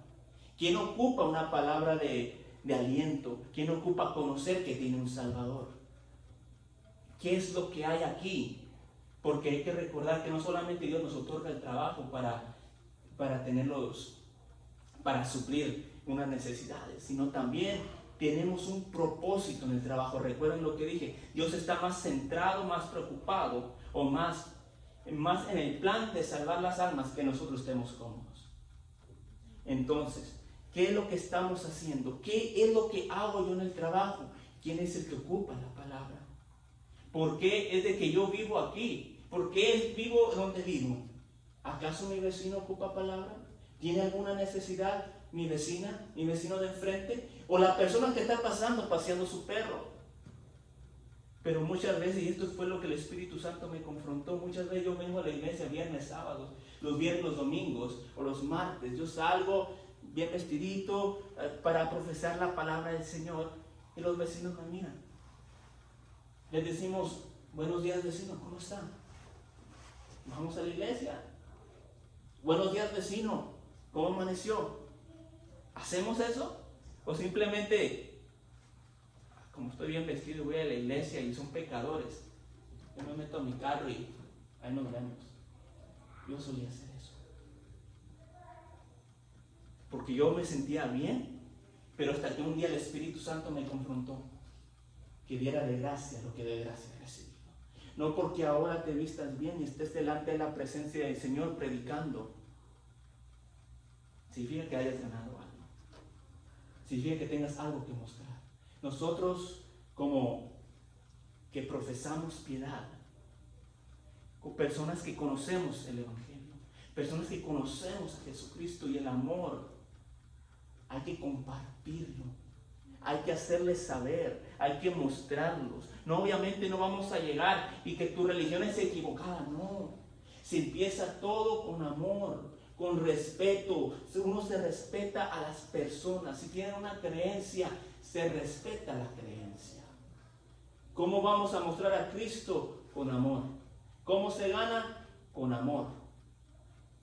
¿Quién ocupa una palabra de aliento? ¿Quién ocupa conocer que tiene un Salvador? ¿Qué es lo que hay aquí? Porque hay que recordar que no solamente Dios nos otorga el trabajo para tenerlos, para suplir unas necesidades, sino también tenemos un propósito en el trabajo. Recuerden lo que dije: Dios está más centrado, más preocupado o más en el plan de salvar las almas que nosotros estemos cómodos. Entonces, ¿qué es lo que estamos haciendo? ¿Qué es lo que hago yo en el trabajo? ¿Quién es el que ocupa la palabra? ¿Por qué es de que yo vivo aquí? ¿Por qué vivo donde vivo? ¿Acaso mi vecino ocupa palabra? ¿Tiene alguna necesidad mi vecina, mi vecino de enfrente? ¿O la persona que está paseando su perro? Pero muchas veces, y esto fue lo que el Espíritu Santo me confrontó, muchas veces yo vengo a la iglesia viernes, sábados, los viernes, los domingos o los martes. Yo salgo bien vestidito para profesar la palabra del Señor y los vecinos me miran. Les decimos, buenos días vecino, ¿cómo está? Vamos a la iglesia. Buenos días vecino, ¿cómo amaneció? ¿Hacemos eso? O simplemente, como estoy bien vestido, voy a la iglesia y son pecadores, yo me meto a mi carro y ahí nos vemos. Yo solía hacer eso. Porque yo me sentía bien, pero hasta que un día el Espíritu Santo me confrontó. Que diera de gracia lo que de gracia he recibido. No porque ahora te vistas bien y estés delante de la presencia del Señor predicando, significa que hayas ganado algo. Significa que tengas algo que mostrar. Nosotros, como que profesamos piedad, con personas que conocemos el Evangelio, personas que conocemos a Jesucristo y el amor, hay que compartirlo. Hay que hacerles saber, hay que mostrarlos. No, obviamente no vamos a llegar y que tu religión es equivocada, no. Se empieza todo con amor, con respeto. Uno se respeta a las personas. Si tienen una creencia, se respeta la creencia. ¿Cómo vamos a mostrar a Cristo? Con amor. ¿Cómo se gana? Con amor.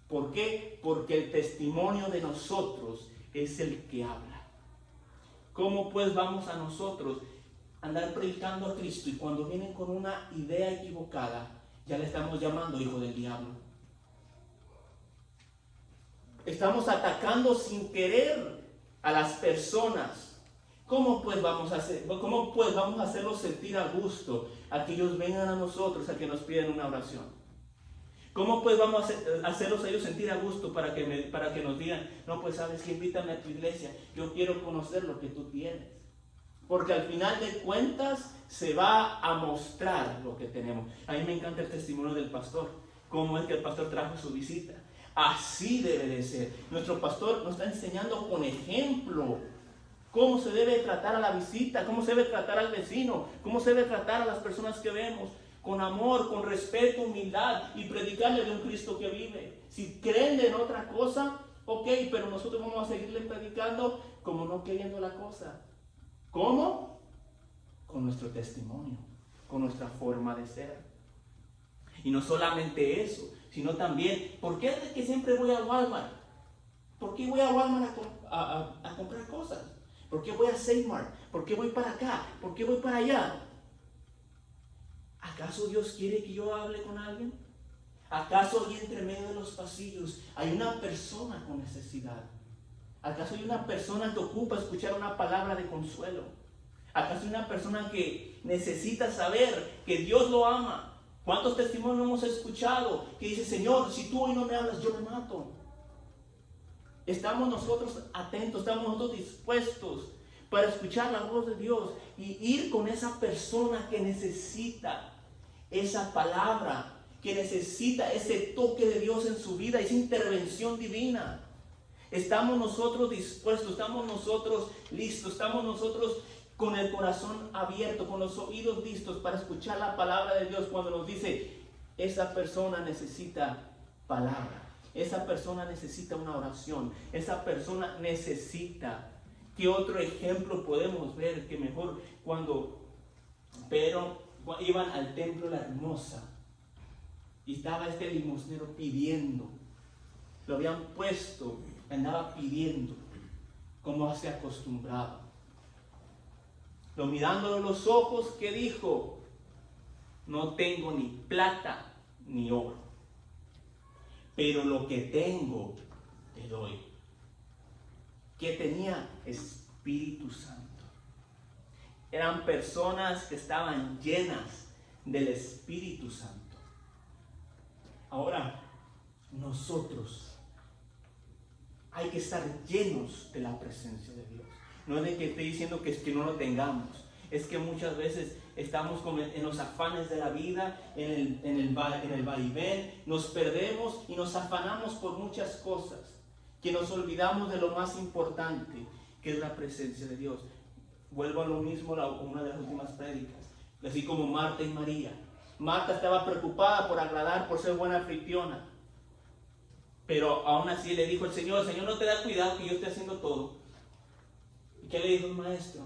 ¿Por qué? Porque el testimonio de nosotros es el que habla. ¿Cómo pues vamos a nosotros andar predicando a Cristo y cuando vienen con una idea equivocada, ya le estamos llamando hijo del diablo? Estamos atacando sin querer a las personas. ¿Cómo pues vamos a hacerlos sentir a gusto a que ellos vengan a nosotros a que nos pidan una oración? ¿Cómo pues vamos a hacerlos a ellos sentir a gusto para que nos digan, no, pues sabes que invítame a tu iglesia, yo quiero conocer lo que tú tienes? Porque al final de cuentas se va a mostrar lo que tenemos. A mí me encanta el testimonio del pastor, cómo es que el pastor trajo su visita. Así debe de ser. Nuestro pastor nos está enseñando con ejemplo cómo se debe tratar a la visita, cómo se debe tratar al vecino, cómo se debe tratar a las personas que vemos. Con amor, con respeto, humildad y predicarle de un Cristo que vive. Si creen en otra cosa, ok, pero nosotros vamos a seguirle predicando como no queriendo la cosa. ¿Cómo? Con nuestro testimonio, con nuestra forma de ser. Y no solamente eso, sino también, ¿por qué es que siempre voy a Walmart? ¿Por qué voy a Walmart a comprar cosas? ¿Por qué voy a Safemart? ¿Por qué voy para acá? ¿Por qué voy para allá? ¿Acaso Dios quiere que yo hable con alguien? ¿Acaso ahí entre medio de los pasillos hay una persona con necesidad? ¿Acaso hay una persona que ocupa escuchar una palabra de consuelo? ¿Acaso hay una persona que necesita saber que Dios lo ama? ¿Cuántos testimonios hemos escuchado que dice, Señor, si tú hoy no me hablas, yo me mato? Estamos nosotros atentos, estamos nosotros dispuestos para escuchar la voz de Dios y ir con esa persona que necesita esa palabra, que necesita ese toque de Dios en su vida, esa intervención divina. Estamos nosotros dispuestos, estamos nosotros listos, estamos nosotros con el corazón abierto, con los oídos listos para escuchar la palabra de Dios cuando nos dice, esa persona necesita palabra, esa persona necesita una oración, esa persona necesita. ¿Qué otro ejemplo podemos ver que mejor cuando Pedro iban al templo La Hermosa y estaba este limosnero pidiendo? Lo habían puesto, andaba pidiendo como se acostumbraba. Lo mirándolo en los ojos, ¿qué dijo? No tengo ni plata ni oro, pero lo que tengo te doy. Que tenía Espíritu Santo. Eran personas que estaban llenas del Espíritu Santo. Ahora, nosotros hay que estar llenos de la presencia de Dios. No es de que esté diciendo que es que no lo tengamos. Es que muchas veces estamos en los afanes de la vida, en el vaivén, nos perdemos y nos afanamos por muchas cosas, que nos olvidamos de lo más importante, que es la presencia de Dios. Vuelvo a lo mismo, una de las últimas prédicas, así como Marta y María. Marta estaba preocupada por agradar, por ser buena anfitriona, pero aún así le dijo el Señor, no te da cuidado que yo esté haciendo todo. ¿Y qué le dijo el maestro?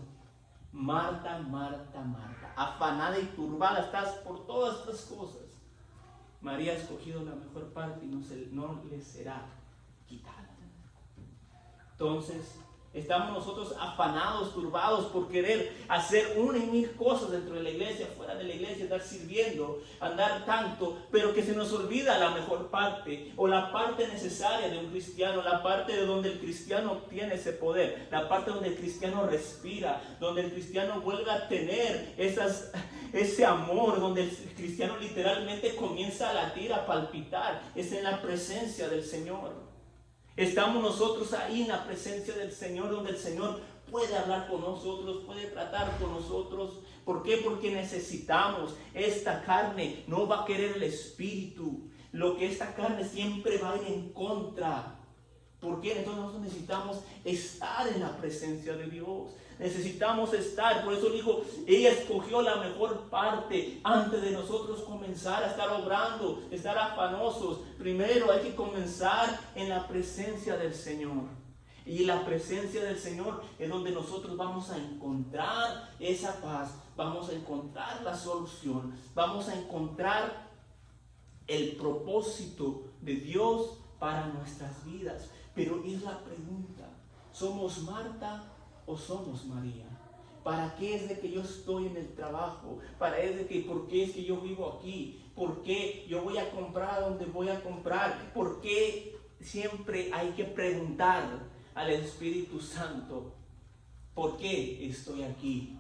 Marta, Marta, Marta, afanada y turbada estás por todas estas cosas. María ha escogido la mejor parte y no le será quitada. Entonces, estamos nosotros afanados, turbados por querer hacer una y mil cosas dentro de la iglesia, fuera de la iglesia, andar sirviendo, andar tanto, pero que se nos olvida la mejor parte o la parte necesaria de un cristiano, la parte de donde el cristiano obtiene ese poder, la parte donde el cristiano respira, donde el cristiano vuelve a tener ese amor, donde el cristiano literalmente comienza a latir, a palpitar, es en la presencia del Señor. Estamos nosotros ahí en la presencia del Señor, donde el Señor puede hablar con nosotros, puede tratar con nosotros. ¿Por qué? Porque necesitamos. Esta carne no va a querer el Espíritu. Lo que esta carne siempre va a ir en contra. ¿Por qué? Entonces nosotros necesitamos estar en la presencia de Dios. Necesitamos estar. Por eso dijo, ella escogió la mejor parte antes de nosotros comenzar a estar obrando, estar afanosos. Primero hay que comenzar en la presencia del Señor. Y la presencia del Señor es donde nosotros vamos a encontrar esa paz, vamos a encontrar la solución, vamos a encontrar el propósito de Dios para nuestras vidas. Pero es la pregunta, ¿somos Marta o somos María? ¿Para qué es de que yo estoy en el trabajo? ¿Para qué es de que por qué es que yo vivo aquí? ¿Por qué yo voy a comprar donde voy a comprar? ¿Por qué siempre hay que preguntar al Espíritu Santo por qué estoy aquí?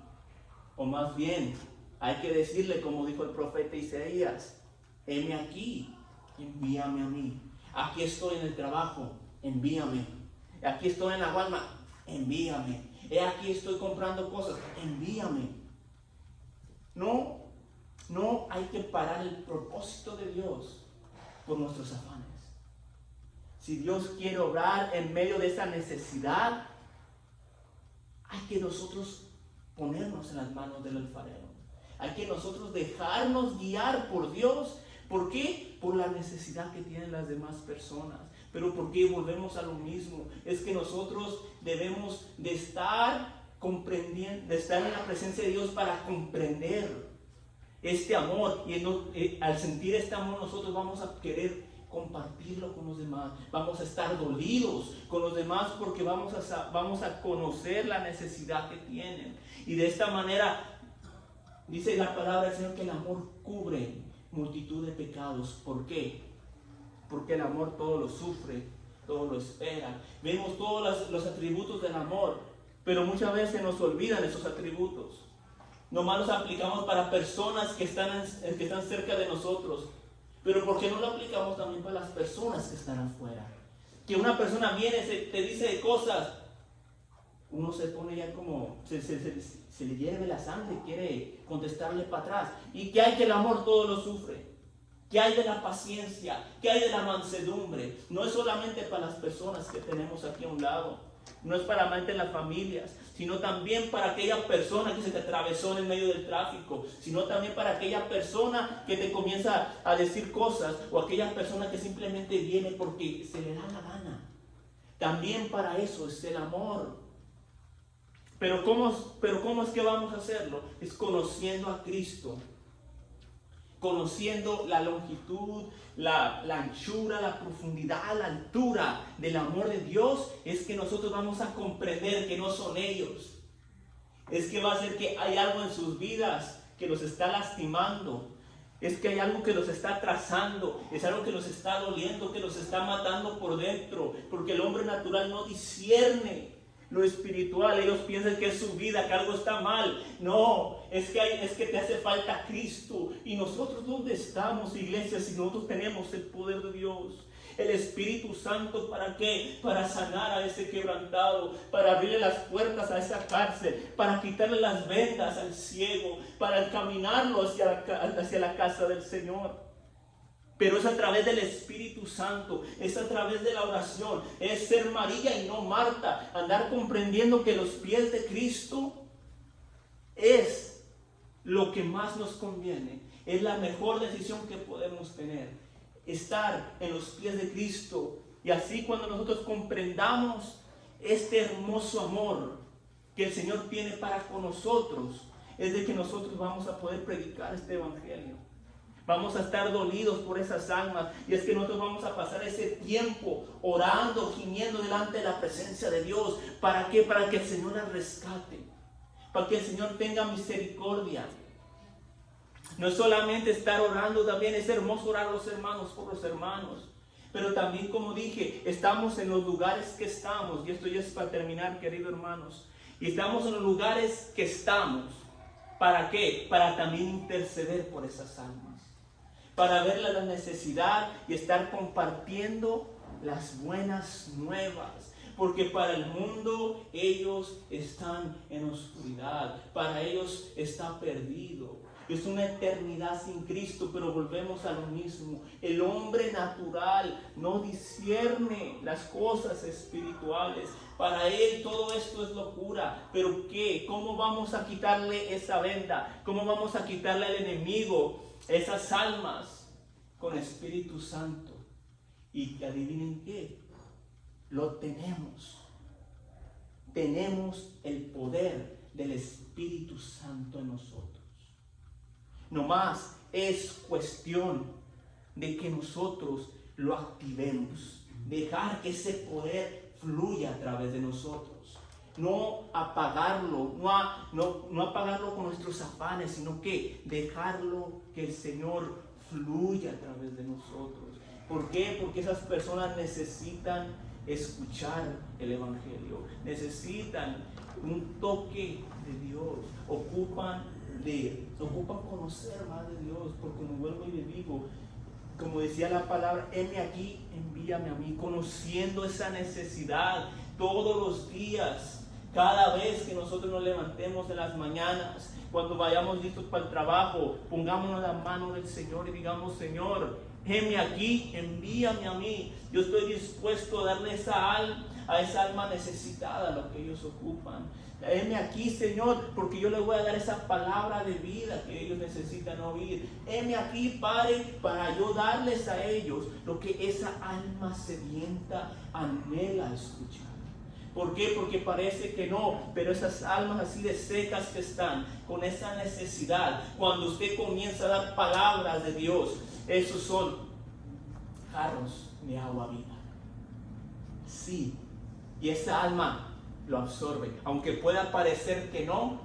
O más bien, hay que decirle como dijo el profeta Isaías, heme aquí, envíame a mí. Aquí estoy en el trabajo, envíame. Aquí estoy en la Walmart, envíame. Aquí estoy comprando cosas, envíame. No hay que parar el propósito de Dios por nuestros afanes. Si Dios quiere obrar en medio de esa necesidad, hay que nosotros ponernos en las manos del alfarero. Hay que nosotros dejarnos guiar por Dios. ¿Por qué? Por la necesidad que tienen las demás personas. Pero ¿por qué volvemos a lo mismo? Es que nosotros debemos de estar comprendiendo, de estar en la presencia de Dios para comprender este amor. Y al sentir este amor nosotros vamos a querer compartirlo con los demás. Vamos a estar dolidos con los demás porque vamos a conocer la necesidad que tienen. Y de esta manera dice la palabra del Señor que el amor cubre multitud de pecados. ¿Por qué? Porque el amor todo lo sufre, todo lo espera. Vemos todos los atributos del amor, pero muchas veces nos olvidan esos atributos. Nomás los aplicamos para personas que están cerca de nosotros. Pero ¿por qué no lo aplicamos también para las personas que están afuera? Que una persona viene, te dice cosas, uno se pone ya como, se le hierve la sangre, quiere contestarle para atrás. ¿Y qué hay? Que el amor todo lo sufre. ¿Qué hay de la paciencia? ¿Qué hay de la mansedumbre? No es solamente para las personas que tenemos aquí a un lado. No es para solamente las familias, sino también para aquella persona que se te atravesó en el medio del tráfico, sino también para aquella persona que te comienza a decir cosas, o aquella persona que simplemente viene porque se le da la gana. También para eso es el amor. Pero ¿cómo es que vamos a hacerlo? Es conociendo a Cristo. Conociendo la longitud, la anchura, la profundidad, la altura del amor de Dios, es que nosotros vamos a comprender que no son ellos. Es que va a ser que hay algo en sus vidas que los está lastimando. Es que hay algo que los está trazando, es algo que los está doliendo, que los está matando por dentro, porque el hombre natural no discierne lo espiritual. Ellos piensan que es su vida, que algo está mal. No, es que te hace falta Cristo. ¿Y nosotros dónde estamos, iglesia, si nosotros tenemos el poder de Dios? El Espíritu Santo, ¿para qué? Para sanar a ese quebrantado, para abrirle las puertas a esa cárcel, para quitarle las vendas al ciego, para encaminarlo hacia la casa del Señor. Pero es a través del Espíritu Santo, es a través de la oración, es ser María y no Marta, andar comprendiendo que los pies de Cristo es lo que más nos conviene, es la mejor decisión que podemos tener, estar en los pies de Cristo. Y así cuando nosotros comprendamos este hermoso amor, que el Señor tiene para con nosotros es de que nosotros vamos a poder predicar este evangelio. Vamos a estar dolidos por esas almas. Y es que nosotros vamos a pasar ese tiempo orando, gimiendo delante de la presencia de Dios. ¿Para qué? Para que el Señor las rescate. Para que el Señor tenga misericordia. No es solamente estar orando, también es hermoso orar a los hermanos por los hermanos. Pero también, como dije, estamos en los lugares que estamos. Y esto ya es para terminar, queridos hermanos. Y estamos en los lugares que estamos. ¿Para qué? Para también interceder por esas almas. Para ver la necesidad y estar compartiendo las buenas nuevas. Porque para el mundo ellos están en oscuridad. Para ellos está perdido. Es una eternidad sin Cristo, pero volvemos a lo mismo. El hombre natural no discierne las cosas espirituales. Para él todo esto es locura. ¿Pero qué? ¿Cómo vamos a quitarle esa venda? ¿Cómo vamos a quitarle al enemigo esas almas? Con Espíritu Santo. Y adivinen qué, lo tenemos. Tenemos el poder del Espíritu Santo en nosotros. Nomás es cuestión de que nosotros lo activemos. Dejar que ese poder fluya a través de nosotros. No apagarlo, no apagarlo con nuestros afanes, sino que dejarlo que el Señor fluya a través de nosotros. ¿Por qué? Porque esas personas necesitan escuchar el Evangelio, necesitan un toque de Dios, ocupan conocer más de Dios, porque como vuelvo y le digo, como decía la palabra, heme aquí, envíame a mí, conociendo esa necesidad todos los días, cada vez que nosotros nos levantemos en las mañanas, cuando vayamos listos para el trabajo, pongámonos la mano del Señor y digamos: Señor, heme aquí, envíame a mí. Yo estoy dispuesto a darle a esa alma necesitada lo que ellos ocupan. Heme aquí, Señor, porque yo les voy a dar esa palabra de vida que ellos necesitan oír. Heme aquí, Padre, para yo darles a ellos lo que esa alma sedienta anhela escuchar. ¿Por qué? Porque parece que no, pero esas almas así de secas que están, con esa necesidad, cuando usted comienza a dar palabras de Dios, esos son jarros de agua viva. Sí, y esa alma lo absorbe, aunque pueda parecer que no,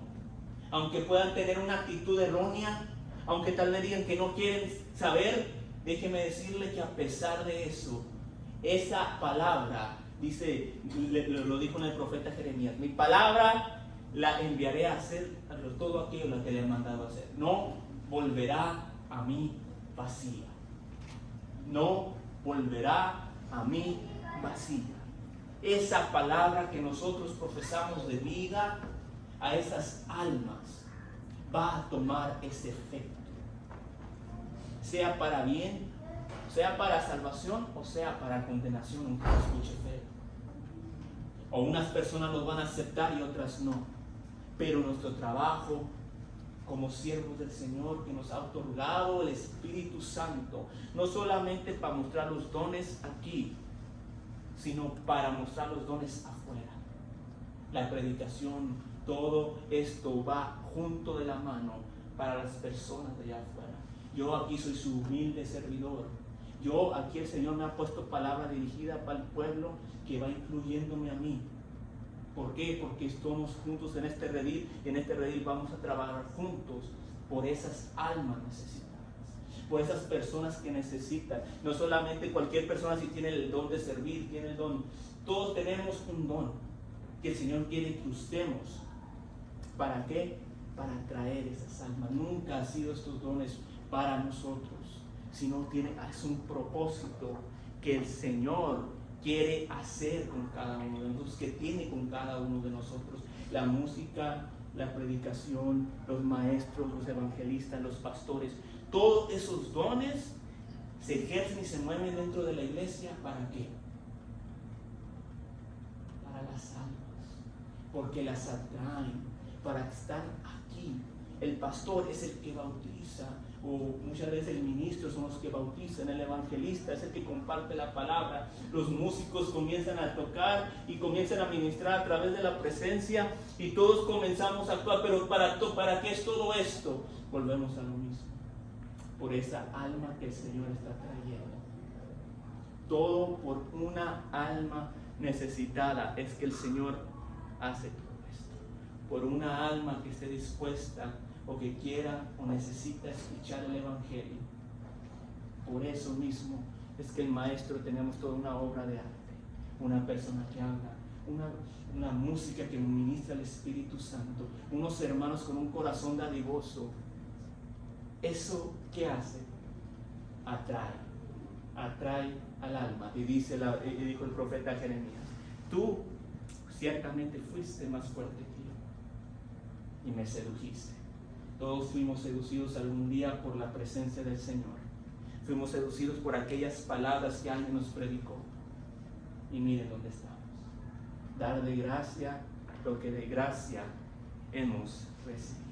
aunque puedan tener una actitud errónea, aunque tal vez digan que no quieren saber, déjeme decirle que a pesar de eso, esa palabra, dice, lo dijo en el profeta Jeremías: mi palabra la enviaré a hacer todo aquello que le he mandado a hacer. No volverá a mí vacía. No volverá a mí vacía. Esa palabra que nosotros profesamos de vida a esas almas va a tomar ese efecto. Sea para bien, sea para salvación o sea para condenación, aunque se escuche feo. O unas personas los van a aceptar y otras no. Pero nuestro trabajo como siervos del Señor que nos ha otorgado el Espíritu Santo, no solamente para mostrar los dones aquí, sino para mostrar los dones afuera. La predicación, todo esto va junto de la mano para las personas de allá afuera. Yo aquí soy su humilde servidor. Yo aquí el Señor me ha puesto palabra dirigida para el pueblo que va incluyéndome a mí. ¿Por qué? Porque estamos juntos en este redil y en este redil vamos a trabajar juntos por esas almas necesitadas, por esas personas que necesitan. No solamente cualquier persona si tiene el don de servir, tiene el don. Todos tenemos un don que el Señor quiere que usemos. ¿Para qué? Para atraer esas almas. Nunca han sido estos dones para nosotros, sino es un propósito que el Señor quiere hacer con cada uno de nosotros, que tiene con cada uno de nosotros. La música, la predicación, los maestros, los evangelistas, los pastores, todos esos dones se ejercen y se mueven dentro de la iglesia. ¿Para qué? Para las almas, porque las atraen, para estar aquí el pastor es el que bautiza, o muchas veces el ministro son los que bautizan, el evangelista es el que comparte la palabra, los músicos comienzan a tocar y comienzan a ministrar a través de la presencia y todos comenzamos a actuar, pero ¿para qué es todo esto? Volvemos a lo mismo, por esa alma que el Señor está trayendo. Todo por una alma necesitada es que el Señor hace todo esto, por una alma que esté dispuesta o que quiera o necesita escuchar el Evangelio. Por eso mismo es que el Maestro tenemos toda una obra de arte, una persona que habla, una música que ministra el Espíritu Santo, unos hermanos con un corazón dadivoso. ¿Eso qué hace? Atrae al alma. Y dijo el profeta Jeremías: tú ciertamente fuiste más fuerte que yo y me sedujiste. Todos fuimos seducidos algún día por la presencia del Señor. Fuimos seducidos por aquellas palabras que alguien nos predicó. Y miren dónde estamos. Dar de gracia lo que de gracia hemos recibido.